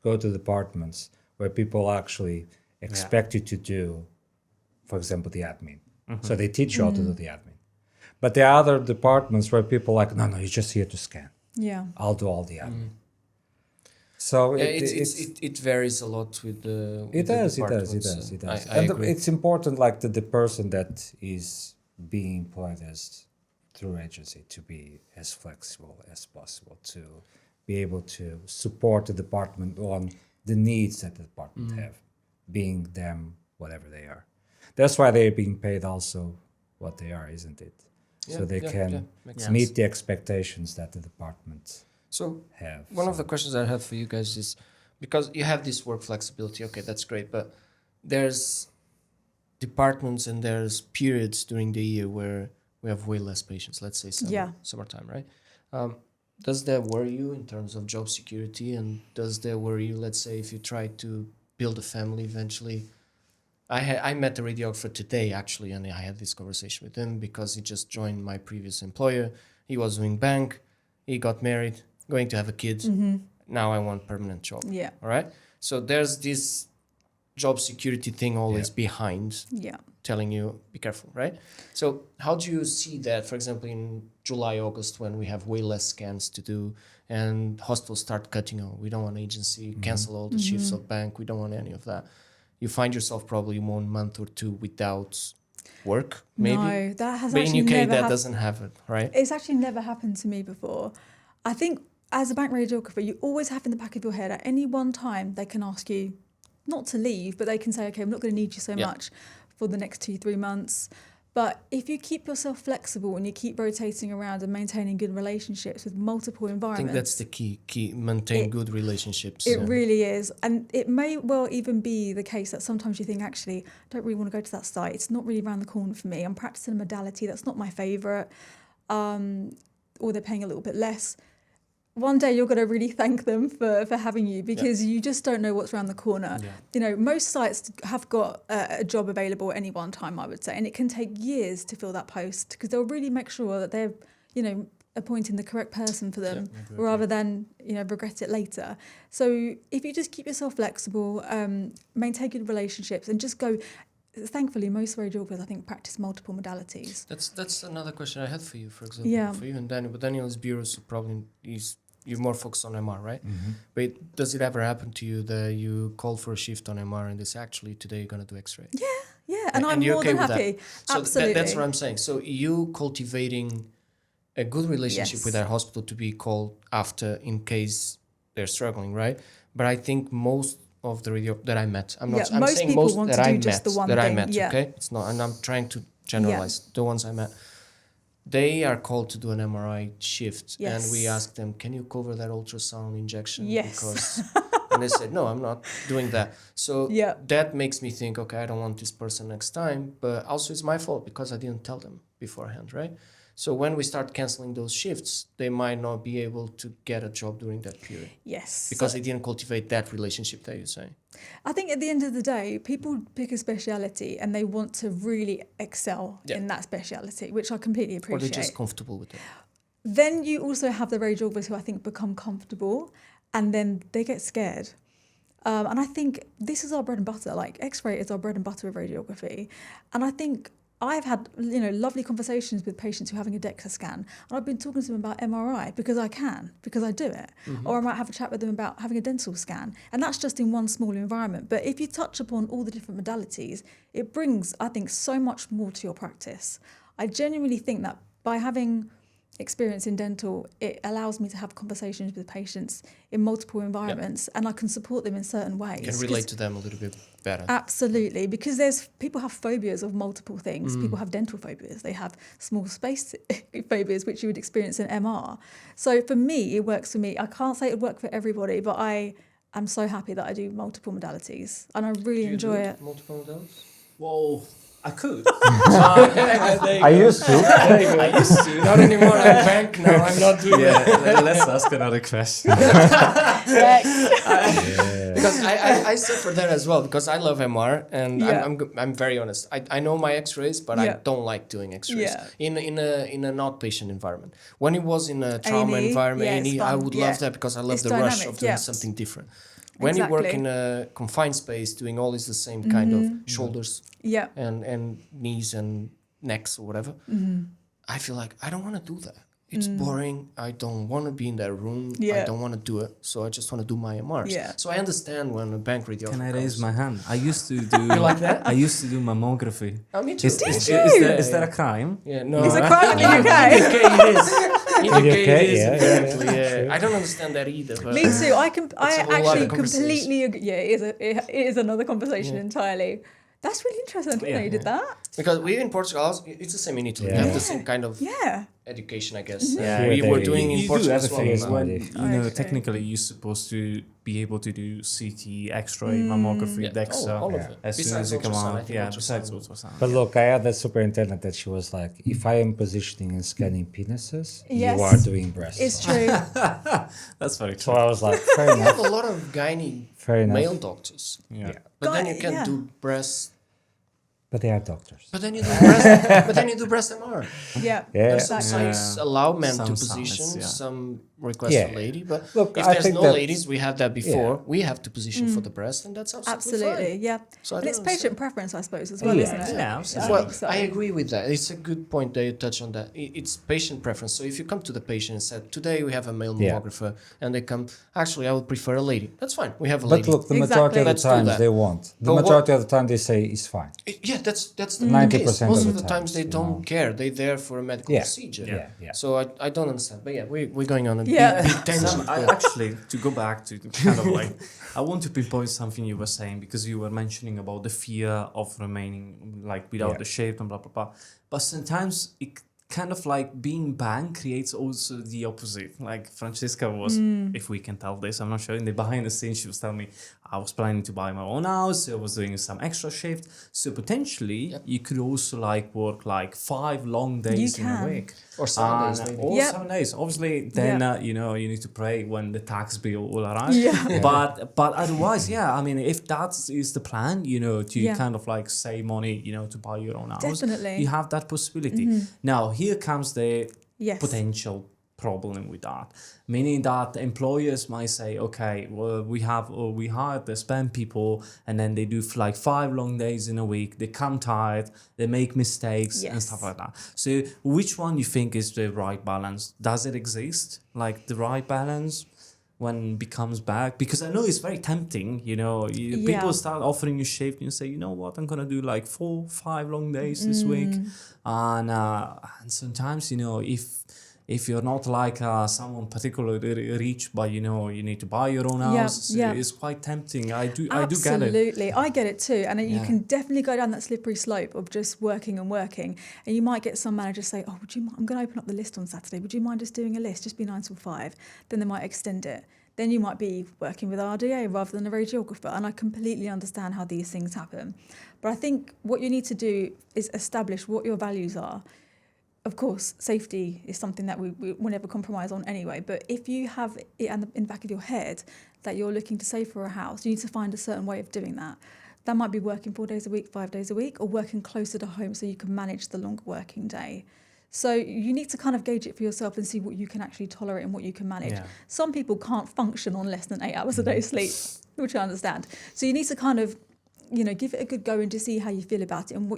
go to departments where people actually expect you to do, for example, the admin. So they teach you how to do the admin. But there are other departments where people are like, no, you're just here to scan. Yeah. I'll do all the admin. So Yeah, it it varies a lot with the. It does. I And agree. it's important, like the person that is being employed as through agency to be as flexible as possible, to be able to support the department on the needs that the department have, being them whatever they are. That's why they're being paid also what they are, isn't it? So they can makes meet the expectations that the department So have. one of the questions I have for you guys is, because you have this work flexibility, okay, that's great, but there's departments and there's periods during the year where we have way less patients, let's say summertime, right? Does that worry you in terms of job security, and does that worry you, let's say, if you try to build a family eventually? I met a radiographer today, actually, and I had this conversation with him because he just joined my previous employer. He was doing bank, he got married, going to have a kid. Now I want permanent job. Yeah. All right. So there's this job security thing always behind Yeah. telling you, be careful, right? So how do you see that, for example, in July, August, when we have way less scans to do and hospitals start cutting, we don't want agency, cancel all the shifts of bank, we don't want any of that. You find yourself probably 1 month or 2 without work, maybe? No, that has But actually in UK, never that happened. doesn't happen, right? It's actually never happened to me before. I think as a bank radiographer, you always have in the back of your head at any one time they can ask you not to leave, but they can say, okay, I'm not going to need you so much for the next 2-3 months. But if you keep yourself flexible and you keep rotating around and maintaining good relationships with multiple I environments, think that's the key, maintain good relationships. it really is. And it may well even be the case that sometimes you think, actually, I don't really want to go to that site. It's not really around the corner for me. I'm practicing a modality that's not my favourite, or they're paying a little bit less. One day you're going to really thank them for having you, because you just don't know what's around the corner. Yeah. You know, most sites have got a job available at any one time, I would say, and it can take years to fill that post, because they'll really make sure that they're, you know, appointing the correct person for them rather than, you know, regret it later. So if you just keep yourself flexible, maintain good relationships, and just go. Thankfully, most radiographers, I think, practice multiple modalities. That's another question I had for you, for example, for you and Daniel. But Daniel is bureau, so probably you're more focused on MR, right? But does it ever happen to you that you call for a shift on MR and they say, actually, today you're going to do X-ray? Yeah, and I'm you're more okay than with that? happy. So Absolutely. that's what I'm saying. So you cultivating a good relationship Yes. with our hospital to be called after in case they're struggling, right? But I think most of the radio that I met, I'm most saying people most want that to I do just met, the one that I thing, met, yeah. okay? It's not, and I'm trying to generalize the ones I met. They are called to do an MRI shift, and we Yes. asked them, "Can you cover that ultrasound injection?" Yes. Because, and they said, "No, I'm not doing that." So Yeah. that makes me think, okay, I don't want this person next time, but also it's my fault because I didn't tell them beforehand, right? So when we start canceling those shifts, they might not be able to get a job during that period. Yes. Because they didn't cultivate that relationship that you're saying. I think at the end of the day, people pick a speciality and they want to really excel in that speciality, which I completely appreciate. Or they're just comfortable with it. Then you also have the radiographers who I think become comfortable and then they get scared. And I think this is our bread and butter. Like X-ray is our bread and butter of radiography. And I think I've had, lovely conversations with patients who are having a DEXA scan, and I've been talking to them about MRI because I do it. Or I might have a chat with them about having a dental scan, and that's just in one small environment. But if you touch upon all the different modalities, it brings, I think, so much more to your practice. I genuinely think that by having experience in dental, it allows me to have conversations with patients in multiple environments, and I can support them in certain ways. You can relate to them a little bit better. Absolutely, because people have phobias of multiple things. People have dental phobias. They have small space phobias, which you would experience in MR. So for me, it works for me. I can't say it would work for everybody, but I am so happy that I do multiple modalities, and I really enjoy it. Multiple modalities? Well, I could. I used to. I used to. Not anymore. I'm bank now. I'm not doing Yeah, let's ask another question. Because I suffer that as well, because I love MR, and I'm very honest. I know my X-rays, but I don't like doing X-rays in an outpatient environment. When it was in a trauma environment, I would love that because I love It's the dynamic, rush of doing something different. When you work in a confined space, doing always the same kind of shoulders and knees and necks or whatever, I feel like I don't want to do that. It's boring. I don't want to be in that room. I don't want to do it. So I just want to do my MRs. So I understand when a bank radiographer Can I raise my hand? I used to do. You like that? I used to do mammography. Oh, me too. Is that a crime? Yeah, no. It's a crime in the UK. In the UK it is. In the UK it is, yeah, apparently. yeah. I don't understand that either. But Me too. I a whole actually other conversation. completely agree. Yeah, it is another conversation entirely. That's really interesting. I didn't know you did that. Because we in Portugal, it's the same in Italy. We have the same kind of education, I guess. We were doing in You do Portugal as well. everything. When, Okay. technically, you're supposed to be able to do CT, X-ray, mammography, DEXA, all of it. as soon Besides as you come ultrasound, I out. think Yeah, ultrasound. besides ultrasound. But look, I had that superintendent that she was like, if I am positioning and scanning penises, Yes. you are doing breasts. It's true. That's very So true. I was like, fair We have enough. a lot of gynae Fair enough. male doctors. Yeah. But then you can do breast. But they are doctors. But then you do breast. But then you do breast MR. Yeah. Yeah. And some Exactly. sites allow men Some to sites, position, yeah. some request Yeah. for lady. But Look, if I there's think no that- ladies, we had that before. We have to position for the breast, and that's Absolutely. fine. Yeah. So I And don't it's understand. patient preference, I suppose, as well, Yeah. isn't it? Yeah, I absolutely. Well, think so. I agree with that. It's a good point that you touch on that. It's patient preference. So if you come to the patient and said, today we have a male Yeah. mammographer, and they come, actually, I would prefer a lady. That's fine. We have a But lady. look, the Exactly. majority of the Let's do times that. they won't. The But what- majority of the time they say it's fine. Yeah, that's the 90% case. Most of of the the times they times, don't you know. care. They're there for a medical Yeah. procedure. Yeah. So I don't understand. But yeah, we're going on a Yeah. big tangent. Sam, actually, to go back to kind of like, I want to pinpoint something you were saying because you were mentioning about the fear of remaining like without Yeah. the shape and blah blah blah. But sometimes it kind of like being banned creates also the opposite. Like Francesca was, if we can tell this, I'm not sure. In the behind the scenes, she was telling me I was planning to buy my own house. I was doing some extra shift. So potentially you could also like work like 5 long days in a can. week. Or 7 days, maybe. Or Yep. 7 days. Obviously, then Yep. you need to pray when the tax bill will arrive. Yeah. But otherwise, I mean, if that is the plan, to kind of like save money, to buy your own house, Definitely. you have that possibility. Now, here comes the Yes. potential problem with that, meaning that employers might say, okay, well, we hired the spam people, and then they do like 5 long days in a week. They come tired, they make mistakes and Yes. stuff like that. So, which one you think is the right balance? Does it exist? Like the right balance when it becomes back? Because I know it's very tempting. People start offering you shift, and you say, you know what, I'm gonna do like 4-5 long days this week, and sometimes if you're not like someone particularly rich, but you need to buy your own house, it's quite tempting. I do get it. Absolutely, I get it too, and you can definitely go down that slippery slope of just working, and you might get some managers say, "Oh, would you? I'm going to open up the list on Saturday. Would you mind just doing a list? Just be 9 till 5." Then they might extend it. Then you might be working with RDA rather than a radiographer, and I completely understand how these things happen. But I think what you need to do is establish what your values are. of course, safety is something that we will never compromise on anyway. But if you have it in the back of your head that you're looking to save for a house, you need to find a certain way of doing that. That might be working 4 days a week, 5 days a week, or working closer to home so you can manage the longer working day. So you need to kind of gauge it for yourself and see what you can actually tolerate and what you can manage. Yeah. Some people can't function on less than 8 hours a day sleep, which I understand. So you need to kind of, give it a good go and to see how you feel about it and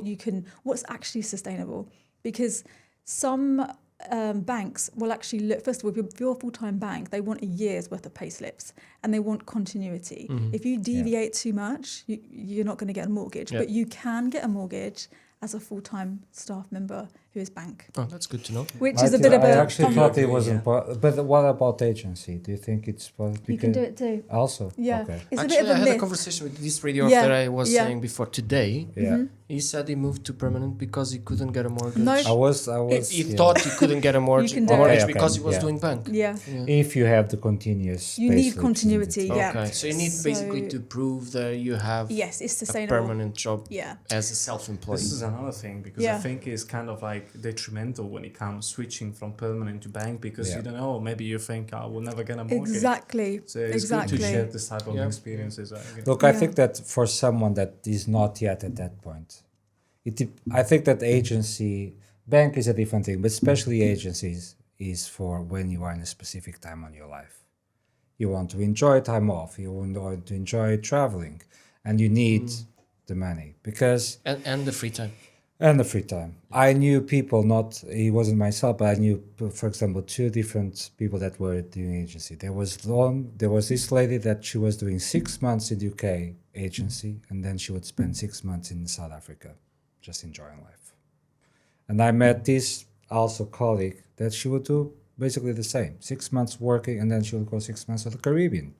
what's actually sustainable. Because some banks will actually look, first of all, if you're a full-time bank, they want a year's worth of pay slips and they want continuity. If you deviate too much, you're not going to get a mortgage, but you can get a mortgage as a full-time staff member who is bank. Oh, that's good to know. Which is a bit of a... I actually thought it wasn't but what about agency? Do you think it's possible? You can do it too. Also? Yeah. Okay. It's Actually, a bit of a I had myth. a conversation with this radiographer that I was saying before today. Yeah. He said he moved to permanent because he couldn't get a mortgage. No. I was. He thought he couldn't get a mortgage, can do it. because he was Yeah. doing bank. Yeah. If you have the continuous. You pay need slips continuity, in it. yeah. Okay, so you need basically to prove that you have Yes, it's a sustainable. permanent job Yeah. as a self-employed. This is another thing because I think it's kind of like detrimental when it comes switching from permanent to bank because you don't know, maybe you think I will never get a mortgage. Exactly. So it's good to share this type of experiences. Look, I think that for someone that is not yet at that point, I think that bank is a different thing, but especially agencies is for when you are in a specific time on your life. You want to enjoy time off, you want to enjoy traveling, and you need the money because... And the free time. And the free time. I knew people, it wasn't myself, but I knew, for example, 2 different people that were doing agency. There was this lady that she was doing 6 months in UK agency, and then she would spend 6 months in South Africa, just enjoying life. And I met this also colleague that she would do basically the same, 6 months working, and then she would go 6 months to the Caribbean.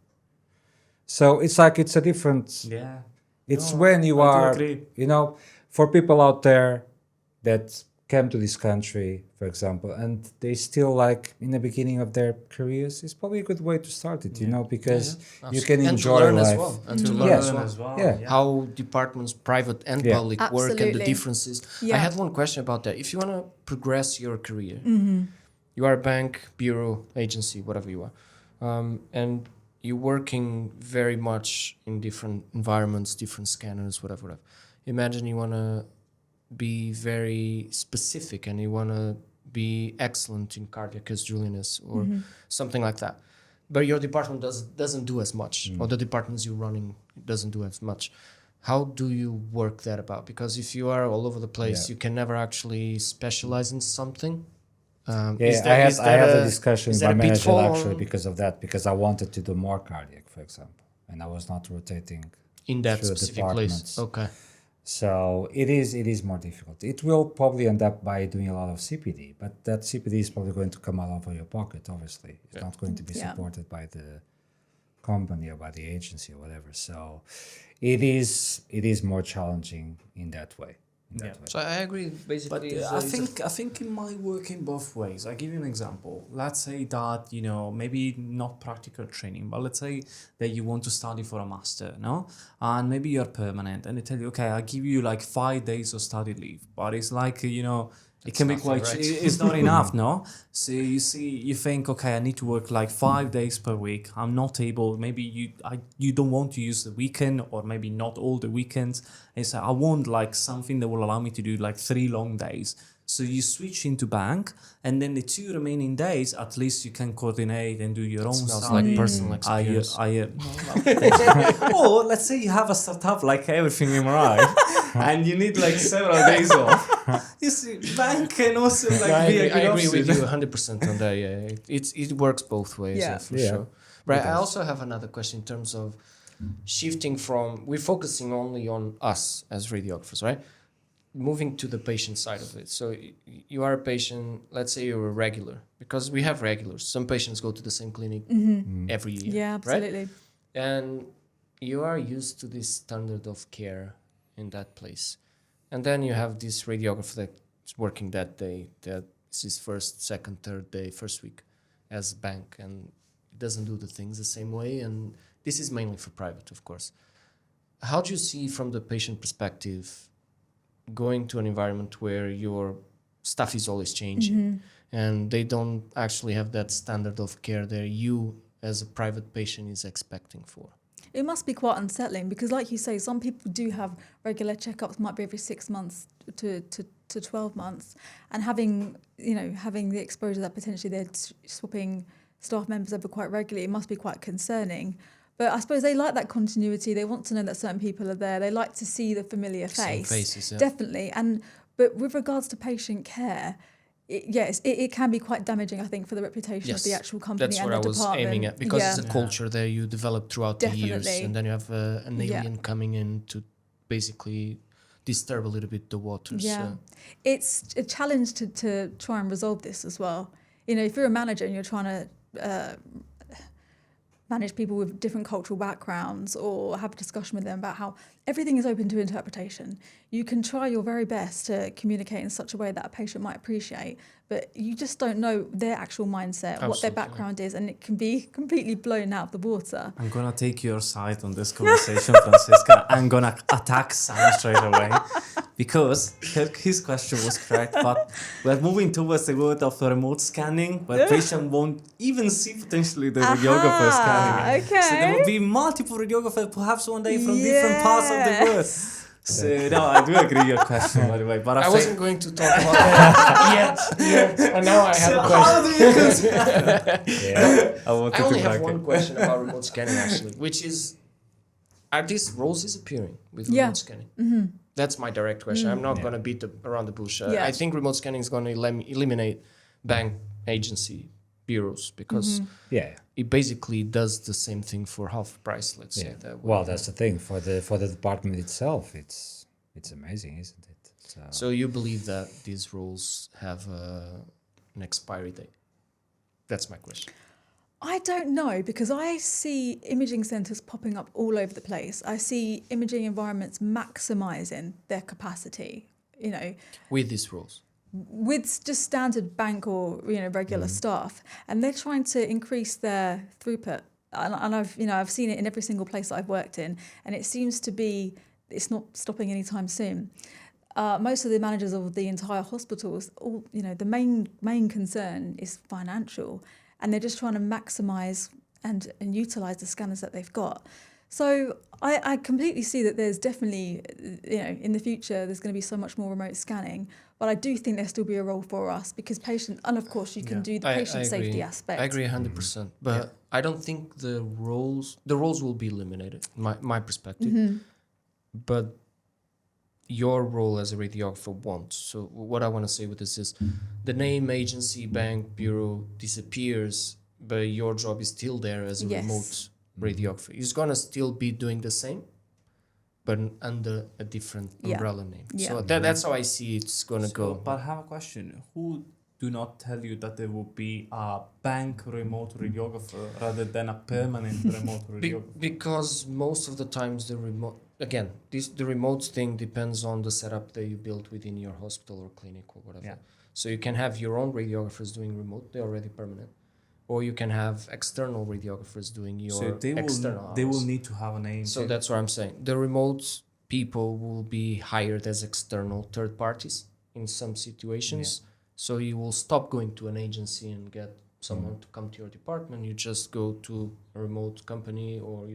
So it's like, it's a different... Yeah. It's when you are, for people out there that came to this country, for example, and they still like in the beginning of their careers, it's probably a good way to start it, because you can enjoy learn life. as well. And to learn as well. Yeah. How departments, private and public, work and the Absolutely. differences. Yeah. I had one question about that. If you want to progress your career, you are a bank, bureau, agency, whatever you are, and you're working very much in different environments, different scanners, whatever. Imagine you want to be very specific and you want to be excellent in cardiac julianus or something like that. But your department doesn't do as much, or the departments you're running doesn't do as much. How do you work that about? Because if you are all over the place, you can never actually specialize in something. I had a discussion with my manager actually because of that, because I wanted to do more cardiac, for example, and I was not rotating in that through specific place. departments. Okay. So it is more difficult. It will probably end up by doing a lot of CPD, but that CPD is probably going to come out of your pocket, obviously. It's not going to be supported by the company or by the agency or whatever. So it is more challenging in that way. So I agree. Basically, But I think it might work in both ways. I'll give you an example. Let's say that, maybe not practical training, but let's say that you want to study for a master, no? And maybe you're permanent and they tell you, okay, I'll give you like 5 days of study leave. But it's like, it can be quite, it's not enough, no? So you think, okay, I need to work like 5 days per week. I'm not able, maybe you don't want to use the weekend or maybe not all the weekends. And so I want like something that will allow me to do like 3 long days. So you switch into bank and then the 2 remaining days, at least you can coordinate and do your own smells study. like personal experience. Or let's say you have a startup like Everything MRI and you need like several days off. You see, bank can also like be a good I agree with option. you 100% on that. Yeah, it works both ways, for sure. Right. I also have another question in terms of shifting from, we're focusing only on us as radiographers, right? Moving to the patient side of it. So you are a patient, let's say you're a regular, because we have regulars. Some patients go to the same clinic every year. Yeah, absolutely. Right? And you are used to this standard of care in that place. And then you have this radiographer that's working that day, that is his first, second, third day, first week as bank, and it doesn't do the things the same way. And this is mainly for private, of course. How do you see from the patient perspective going to an environment where you're stuff is always changing, and they don't actually have that standard of care that you as a private patient is expecting for. It must be quite unsettling because, like you say, some people do have regular checkups, might be every 6 months to 12 months, and having the exposure that potentially they're swapping staff members over quite regularly, it must be quite concerning. But I suppose they like that continuity. They want to know that certain people are there. They like to see the familiar face. Same faces, yeah. Definitely. But with regards to patient care, it can be quite damaging, I think, for the reputation of the actual company that's and what the I was department. aiming at, because it's a culture that you develop throughout the years, Definitely. and then you have an alien coming in to basically disturb a little bit the waters. Yeah, it's a challenge to try and resolve this as well. If you're a manager and you're trying to manage people with different cultural backgrounds or have a discussion with them about how everything is open to interpretation. You can try your very best to communicate in such a way that a patient might appreciate, but you just don't know their actual mindset, what their background is, and it can be completely blown out of the water. I'm gonna take your side on this conversation, Francesca. I'm gonna attack Sam straight away because his question was correct, but we're moving towards the world of remote scanning, where patient won't even see potentially the radiographer scanning. Okay. So there will be multiple radiographers, perhaps one day from different parts of the world. So no, I do agree your question, by the way. But I wasn't going to talk about that yet, and now I have a question. How do you consider? I only have one question about remote scanning, actually, which is, are these roles disappearing with remote scanning? Mm-hmm. That's my direct question. I'm not going to beat around the bush. I think remote scanning is going to eliminate bank agency bureaus because it basically does the same thing for half price, let's say. Well, that's the thing. For the department itself, it's amazing, isn't it? So you believe that these roles have an expiry date? That's my question. I don't know, because I see imaging centres popping up all over the place. I see imaging environments maximising their capacity, With these roles? With just standard bank or regular staff, and they're trying to increase their throughput. And I've seen it in every single place that I've worked in, and it seems to be it's not stopping anytime soon. Most of the managers of the entire hospitals, the main concern is financial. And they're just trying to maximise and utilise the scanners that they've got. So I completely see that there's definitely, in the future, there's going to be so much more remote scanning. But I do think there'll still be a role for us because and of course you can do the patient safety aspect. I agree 100%. But I don't think the roles will be eliminated, my perspective. Mm-hmm. But your role as a radiographer won't. So what I want to say with this is the name agency, bank, bureau disappears, but your job is still there as a remote radiographer. He's going to still be doing the same, but under a different umbrella name. Yeah. So that's how I see it's going to go. But I have a question. Who do not tell you that there will be a bank remote radiographer rather than a permanent remote radiographer? Because most of the times the remote thing depends on the setup that you build within your hospital or clinic or whatever. Yeah. So you can have your own radiographers doing remote, they're already permanent. Or you can have external radiographers doing your external hours. They will need to have a name. So that's what I'm saying. The remote people will be hired as external third parties in some situations. Yeah. So you will stop going to an agency and get someone to come to your department. You just go to a remote company, or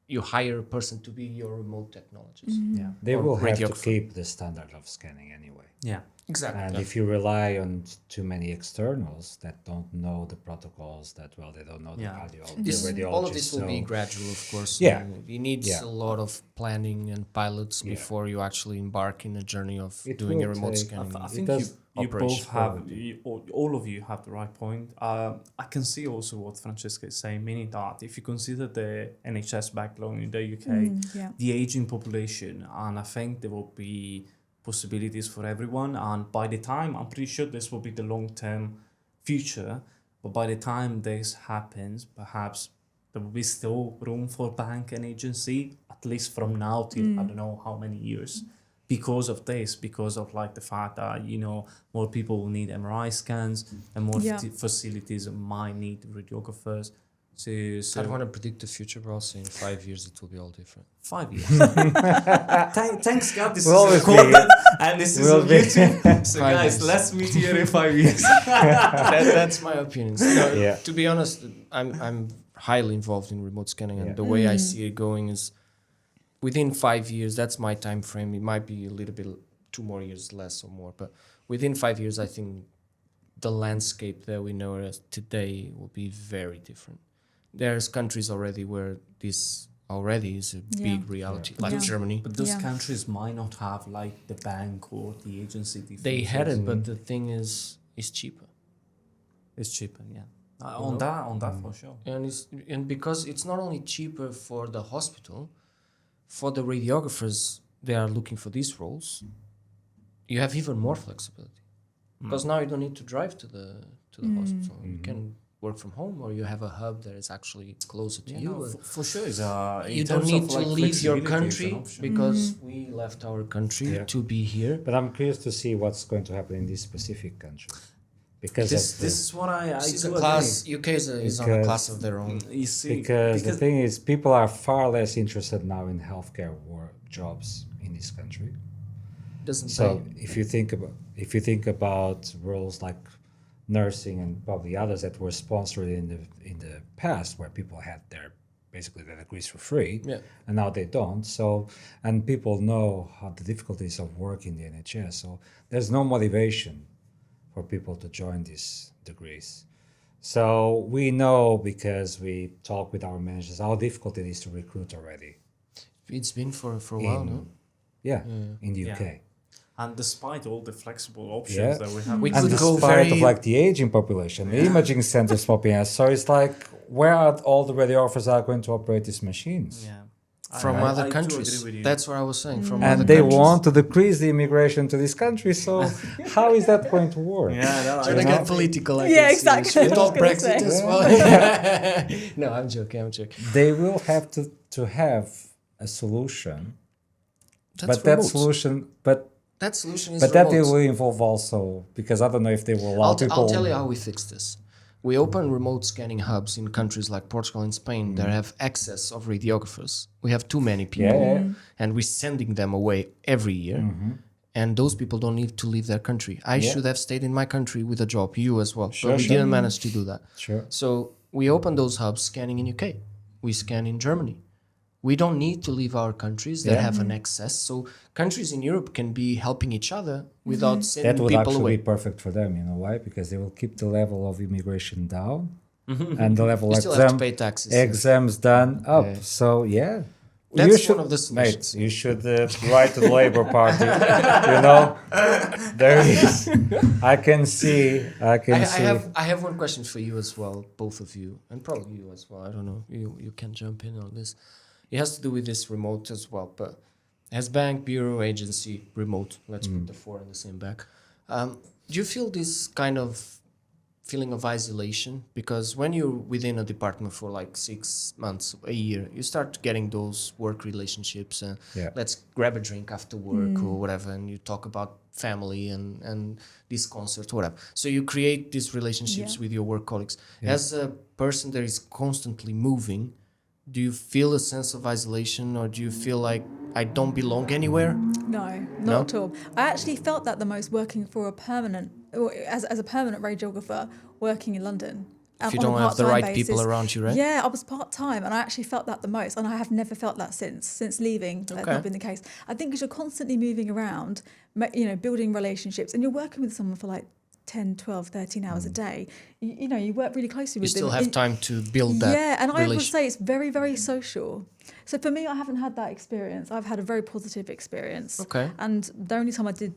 you hire a person to be your remote technologist. Mm-hmm. Yeah, they will have to keep the standard of scanning anyway. Yeah, exactly. And if you rely on too many externals that don't know the protocols that well, they don't know the radiology. All of this will be gradual, of course. Yeah, you need a lot of planning and pilots before you actually embark in a journey of doing a remote scanning. I think you both have, all of you have the right point. I can see also what Francesca is saying, meaning that if you consider the NHS backlog in the UK, the aging population, and I think there will be possibilities for everyone. And by the time, I'm pretty sure this will be the long-term future, but by the time this happens, perhaps there will be still room for bank and agency, at least from now till I don't know how many years. Because of this, because of like the fact that, more people will need MRI scans and more facilities might need radiographers. So I don't want to predict the future, but I'll say in 5 years it will be all different. 5 years. Thanks God, this We'll is be- recorded and this is we'll on be- YouTube. So 5 guys, years. let's meet here in 5 years. That's my opinion. So, Yeah. To be honest, I'm highly involved in remote scanning, and the way I see it going is within 5 years. That's my time frame. It might be a little bit 2 more years less or more, but within 5 years, I think the landscape that we know as today will be very different. There's countries already where this already is a big reality, like Germany. But those countries might not have like the bank or the agency. They had it, but the thing is, it's cheaper. It's cheaper, yeah. On that for sure. And because it's not only cheaper for the hospital, for the radiographers, they are looking for these roles. You have even more flexibility because now you don't need to drive to the hospital. You can work from home, or you have a hub that is actually closer to you. No, for sure, You don't need to leave your country because we left our country to be here. But I'm curious to see what's going to happen in this specific country. Because this is what I It's do a class. UK is on a class of their own. You see, because the thing is, people are far less interested now in healthcare jobs in this country. Doesn't So pay. if you think about roles like nursing and probably others that were sponsored in the past, where people had their degrees for free, and now they don't. So, and people know how the difficulties of work in the NHS. So there's no motivation for people to join these degrees. So we know, because we talk with our managers, how difficult it is to recruit already. It's been for a while, no? In the UK. and despite all the flexible options that we have, We And could go despite very- of like the aging population, the imaging centers popping out. So it's like, where are all the radiographers are going to operate these machines? From I other do countries. agree with you. That's what I was saying. From And other they countries. want to decrease the immigration to this country. So how is that going to work? Trying to get political. I Yeah, can see exactly. this. We I was talk gonna Brexit say. as well. No, I'm joking. They will have to have a solution. That's That remote. solution, That solution is but that remote. will involve also, because I don't know if they will allow people. I'll tell you how we fix this. We open remote scanning hubs in countries like Portugal and Spain that have excess of radiographers. We have too many people, and we're sending them away every year. And those people don't need to leave their country. I should have stayed in my country with a job, you as well. But we didn't manage to do that. Sure. So we open those hubs scanning in UK. We scan in Germany. We don't need to leave our countries that have an excess. So countries in Europe can be helping each other without That sending would people actually away. be perfect for them. You know why? Because they will keep the level of immigration down, and the level You of still have to pay taxes. exams done up. So That's one of the solutions. Mate, you should write to the Labour Party. You know, there is. I can see. I have one question for you as well, both of you, and probably you as well. I don't know. You can jump in on this. It has to do with this remote as well, but as bank, bureau, agency, remote, let's put the 4 in the same bag. Do you feel this kind of feeling of isolation? Because when you're within a department for like 6 months, a year, you start getting those work relationships and let's grab a drink after work or whatever, and you talk about family and this concert, whatever. So you create these relationships with your work colleagues. As a person that is constantly moving, do you feel a sense of isolation, or do you feel like I don't belong anywhere? No, not at all. I actually felt that the most working for a permanent, or as a permanent radiographer working in London. If you on a don't have the part-time right basis. people around you, right? Yeah, I was part-time, and I actually felt that the most, and I have never felt that since leaving. That's not been the case. I think because you're constantly moving around, building relationships, and you're working with someone for like 10, 12, 13 hours a day. You work really closely with You them. still have time to build that Yeah, and I would relation- say it's very, very social. So for me, I haven't had that experience. I've had a very positive experience. Okay. And the only time I did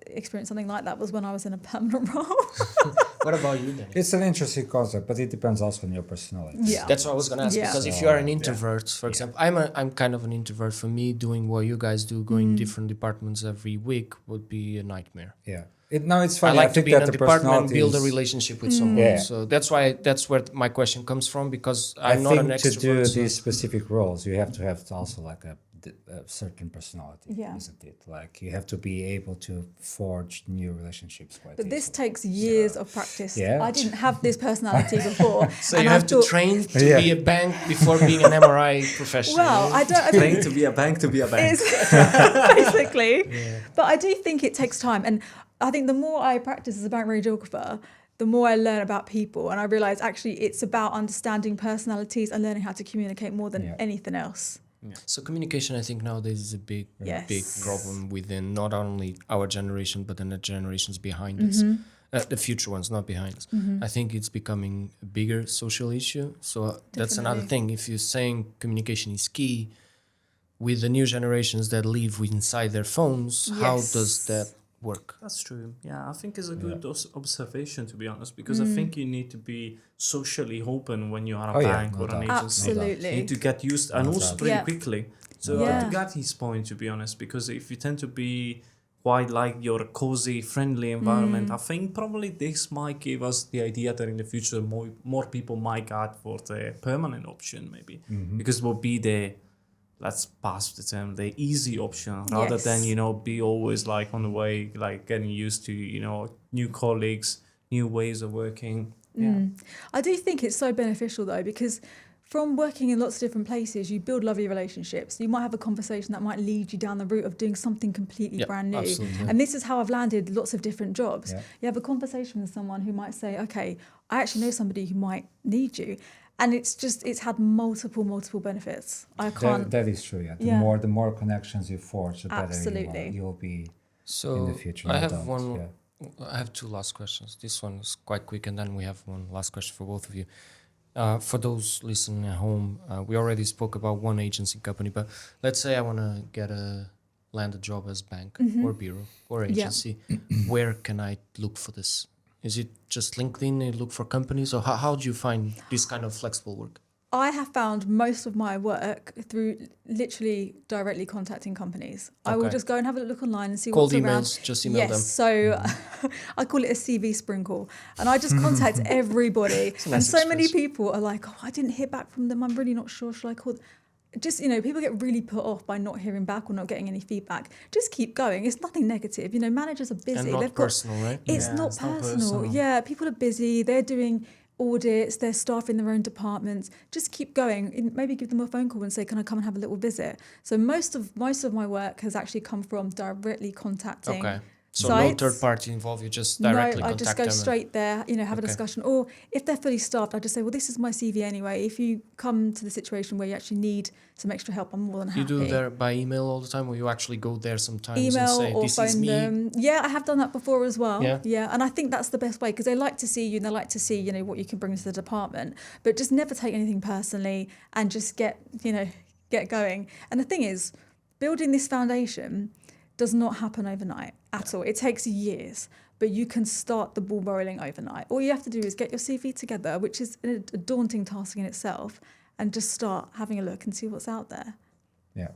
experience something like that was when I was in a permanent role. What about you then? It's an interesting concept, but it depends also on your personality. Yeah. That's what I was gonna ask, Yeah. because if you are an introvert, for example, I'm kind of an introvert. For me, doing what you guys do, going different departments every week would be a nightmare. Yeah. It's I funny. like to think be in that a the department and personality build a is- relationship with someone. Yeah. So that's where my question comes from, because I I'm not think an to do extrovert. So these specific roles, you have to have also like a a certain personality, Yeah. isn't it? Like you have to be able to forge new relationships quite But this easily. takes years of practice. Yeah. I didn't have this personality before. So and you I have to thought, train to Yeah. be a bank before being an MRI professional. well, I don't Train to be a bank to be a bank. It's basically. But I do think it takes time. And I think the more I practice as a bank radiographer, the more I learn about people. And I realize actually it's about understanding personalities and learning how to communicate more than Yeah. anything else. So communication, I think nowadays is a big Yes. problem within not only our generation, but then the generations behind us. The future ones, not behind us. I think it's becoming a bigger social issue. So that's another Definitely. thing. If you're saying communication is key, with the new generations that live inside their phones, how Yes. does that work? That's true. Yeah, I think it's a good observation, to be honest, because I think you need to be socially open when you are a Oh, yeah, bank no or an doubt. agency. Absolutely. You need to get used, and No also doubt. pretty Yeah. quickly. So Yeah. to get his point, to be honest, because if you tend to be quite like your cozy, friendly environment, I think probably this might give us the idea that in the future more people might go for the permanent option, maybe, because it will be the, let's pass the term, the easy option, rather than, Yes. be always like on the way, like getting used to, new colleagues, new ways of working. Yeah. I do think it's so beneficial though, because from working in lots of different places, you build lovely relationships. You might have a conversation that might lead you down the route of doing something completely Yeah, brand new. absolutely. And this is how I've landed lots of different jobs. Yeah. You have a conversation with someone who might say, okay, I actually know somebody who might need you. And it's had multiple benefits. I can't. That is true. Yeah. Yeah. The more connections you forge, the better Absolutely. you'll be So in the future. I no have doubt. one. Yeah. I have two last questions. This one is quite quick, and then we have one last question for both of you. For those listening at home, we already spoke about one agency company, but let's say I want to land a job as bank or bureau or agency. Where can I look for this? Is it just LinkedIn? You look for companies, or how do you find this kind of flexible work? I have found most of my work through literally directly contacting companies. I will Okay. just go and have a look online and see Cold what's around. emails, just email Yes, them. so I call it a CV sprinkle, and I just contact everybody. a And nice so many expression. people are like, "Oh, I didn't hear back from them. I'm really not sure. Should I call?" Just people get really put off by not hearing back or not getting any feedback. Just keep going. It's nothing negative. Managers are busy. And not They've got personal, right? it's Yeah, not it's not personal. personal. Yeah, people are busy. They're doing audits. They're staffing their own departments. Just keep going. Maybe give them a phone call and say, "Can I come and have a little visit?" So most of my work has actually come from directly contacting. Okay. So no sites. third party involved. You just directly No, I contact just go them. straight there, have a Okay. discussion. Or if they're fully staffed, I just say, well, this is my CV anyway. If you come to the situation where you actually need some extra help, I'm more than happy. You do that by email all the time, or you actually go there sometimes Email and say, or "This is phone me." them. Yeah, I have done that before as well. Yeah? And I think that's the best way because they like to see you and they like to see, what you can bring to the department. But just never take anything personally and just get going. And the thing is, building this foundation does not happen overnight at all. It takes years, but you can start the ball rolling overnight. All you have to do is get your CV together, which is a daunting task in itself, and just start having a look and see what's out there. Yeah.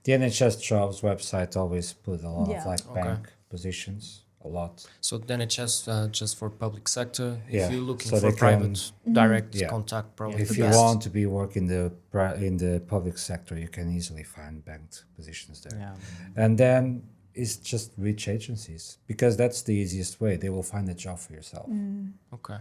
The NHS jobs website always put a lot Yeah. of bank positions, a lot. So then it's just for public sector. Yeah, If you're looking so for they private direct Yeah. contact, probably If the you best. want to be working in the public sector, you can easily find banked positions there. Yeah. And then it's just reach agencies because that's the easiest way. They will find a job for yourself. Okay.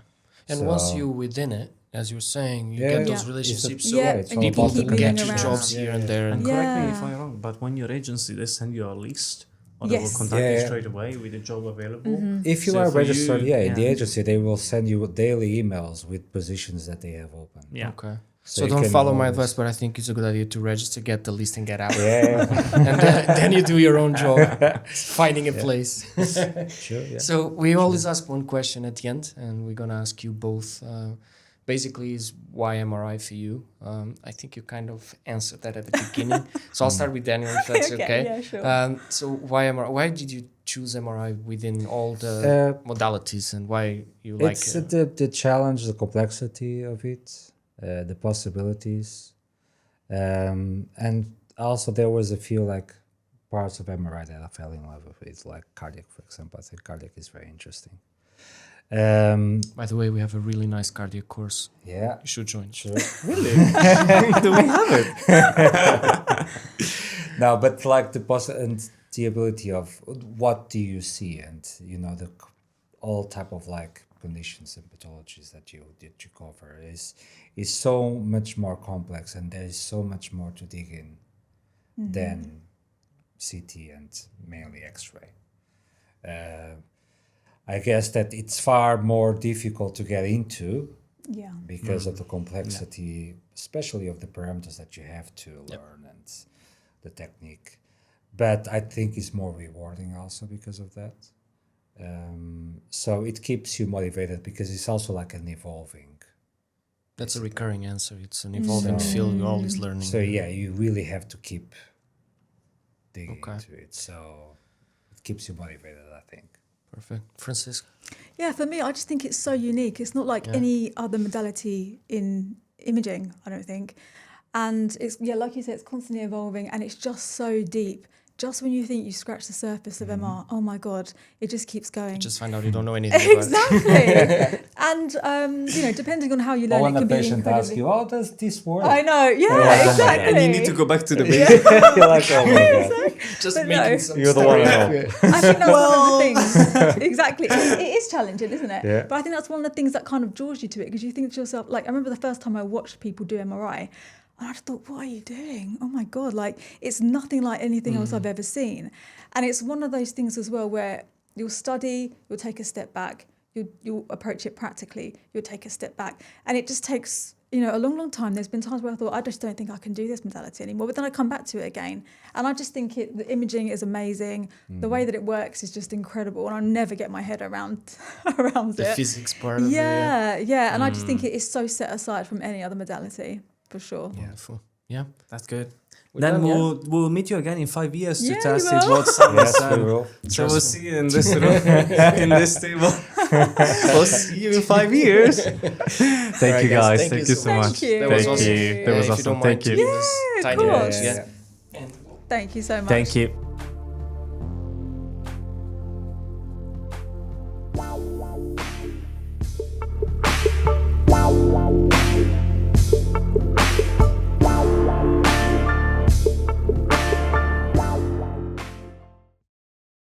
And So- once you're within it, as you're saying, you Yeah, get yeah. those relationships. It's So Yeah, it's and all you people about can the can get moving you connections. around. jobs here and there. And And correct me Yeah. if I'm wrong, but when your agency, they send you a list, or they will Yes. contact you Yeah. straight away with a job available. If you So are for registered, you- in the yeah. agency, they will send you daily emails with positions that they have open. Yeah. Okay. So So you don't can follow my always- advice, but I think it's a good idea to register, get the list, and get out. Yeah, And then you do your own job, finding a place. sure. Yeah. So we always ask one question at the end, and we're gonna ask you both. Basically, is why MRI for you? I think you kind of answered that at the beginning. So I'll start with Daniel, if that's okay. Yeah, sure. So why MRI? Why did you choose MRI within all the modalities, and why you like It's it? the challenge, the complexity of it, the possibilities, and also there was a few parts of MRI that I fell in love with, like cardiac, for example. I think cardiac is very interesting. By the way, we have a really nice cardiac course. Yeah, You should join. sure. Really? Do we have it? No, but like and the ability of what do you see, and the all type of like conditions and pathologies that you cover is so much more complex, and there is so much more to dig in than CT and mainly X-ray. I guess that it's far more difficult to get into because of the complexity, especially of the parameters that you have to learn and the technique. But I think it's more rewarding also because of that. So it keeps you motivated because it's also like an evolving. That's a recurring answer. It's an evolving field. You're always learning. So yeah, you really have to keep digging into it. So it keeps you motivated, I think. Perfect. Francesca? Yeah, for me, I just think it's so unique. It's not like any other modality in imaging, I don't think. And it's, like you said, it's constantly evolving, and it's just so deep. Just when you think you scratch the surface of MR, oh my God, it just keeps going. You just find out you don't know anything about it. Exactly. And, depending on how you learn, When it can the be patient incredibly... asks you, how does this work? I know, exactly. And you need to go back to the basics. You're like, oh my God. Just But making no. some You're the stuff one who up. knows. I think that's one of the things. Exactly. It is challenging, isn't it? Yeah. But I think that's one of the things that kind of draws you to it, because you think to yourself, like, I remember the first time I watched people do MRI, and I just thought, what are you doing? Oh my God, like, it's nothing like anything else I've ever seen. And it's one of those things as well where you'll study, you'll take a step back, you'll approach it practically, you'll take a step back. And it just takes, a long, long time. There's been times where I thought, I just don't think I can do this modality anymore. But then I come back to it again. And I just think the imaging is amazing. The way that it works is just incredible. And I'll never get my head around it. The physics part of it. Yeah. And I just think it is so set aside from any other modality, for sure. Wonderful. Yeah. That's good. We're Then done, we'll meet you again in 5 years to Yeah, test you it. will. What's up? Yes, we will. So we'll see you in this room, in this table. We'll see you in 5 years. Thank you, guys. guys. Thank Thank you you so so much. much. Thank you. That was Thank awesome. you. That was If you awesome. don't mind Thank you. giving us Yeah, of tiny course. notes, Yeah. And Thank you so much. Thank you.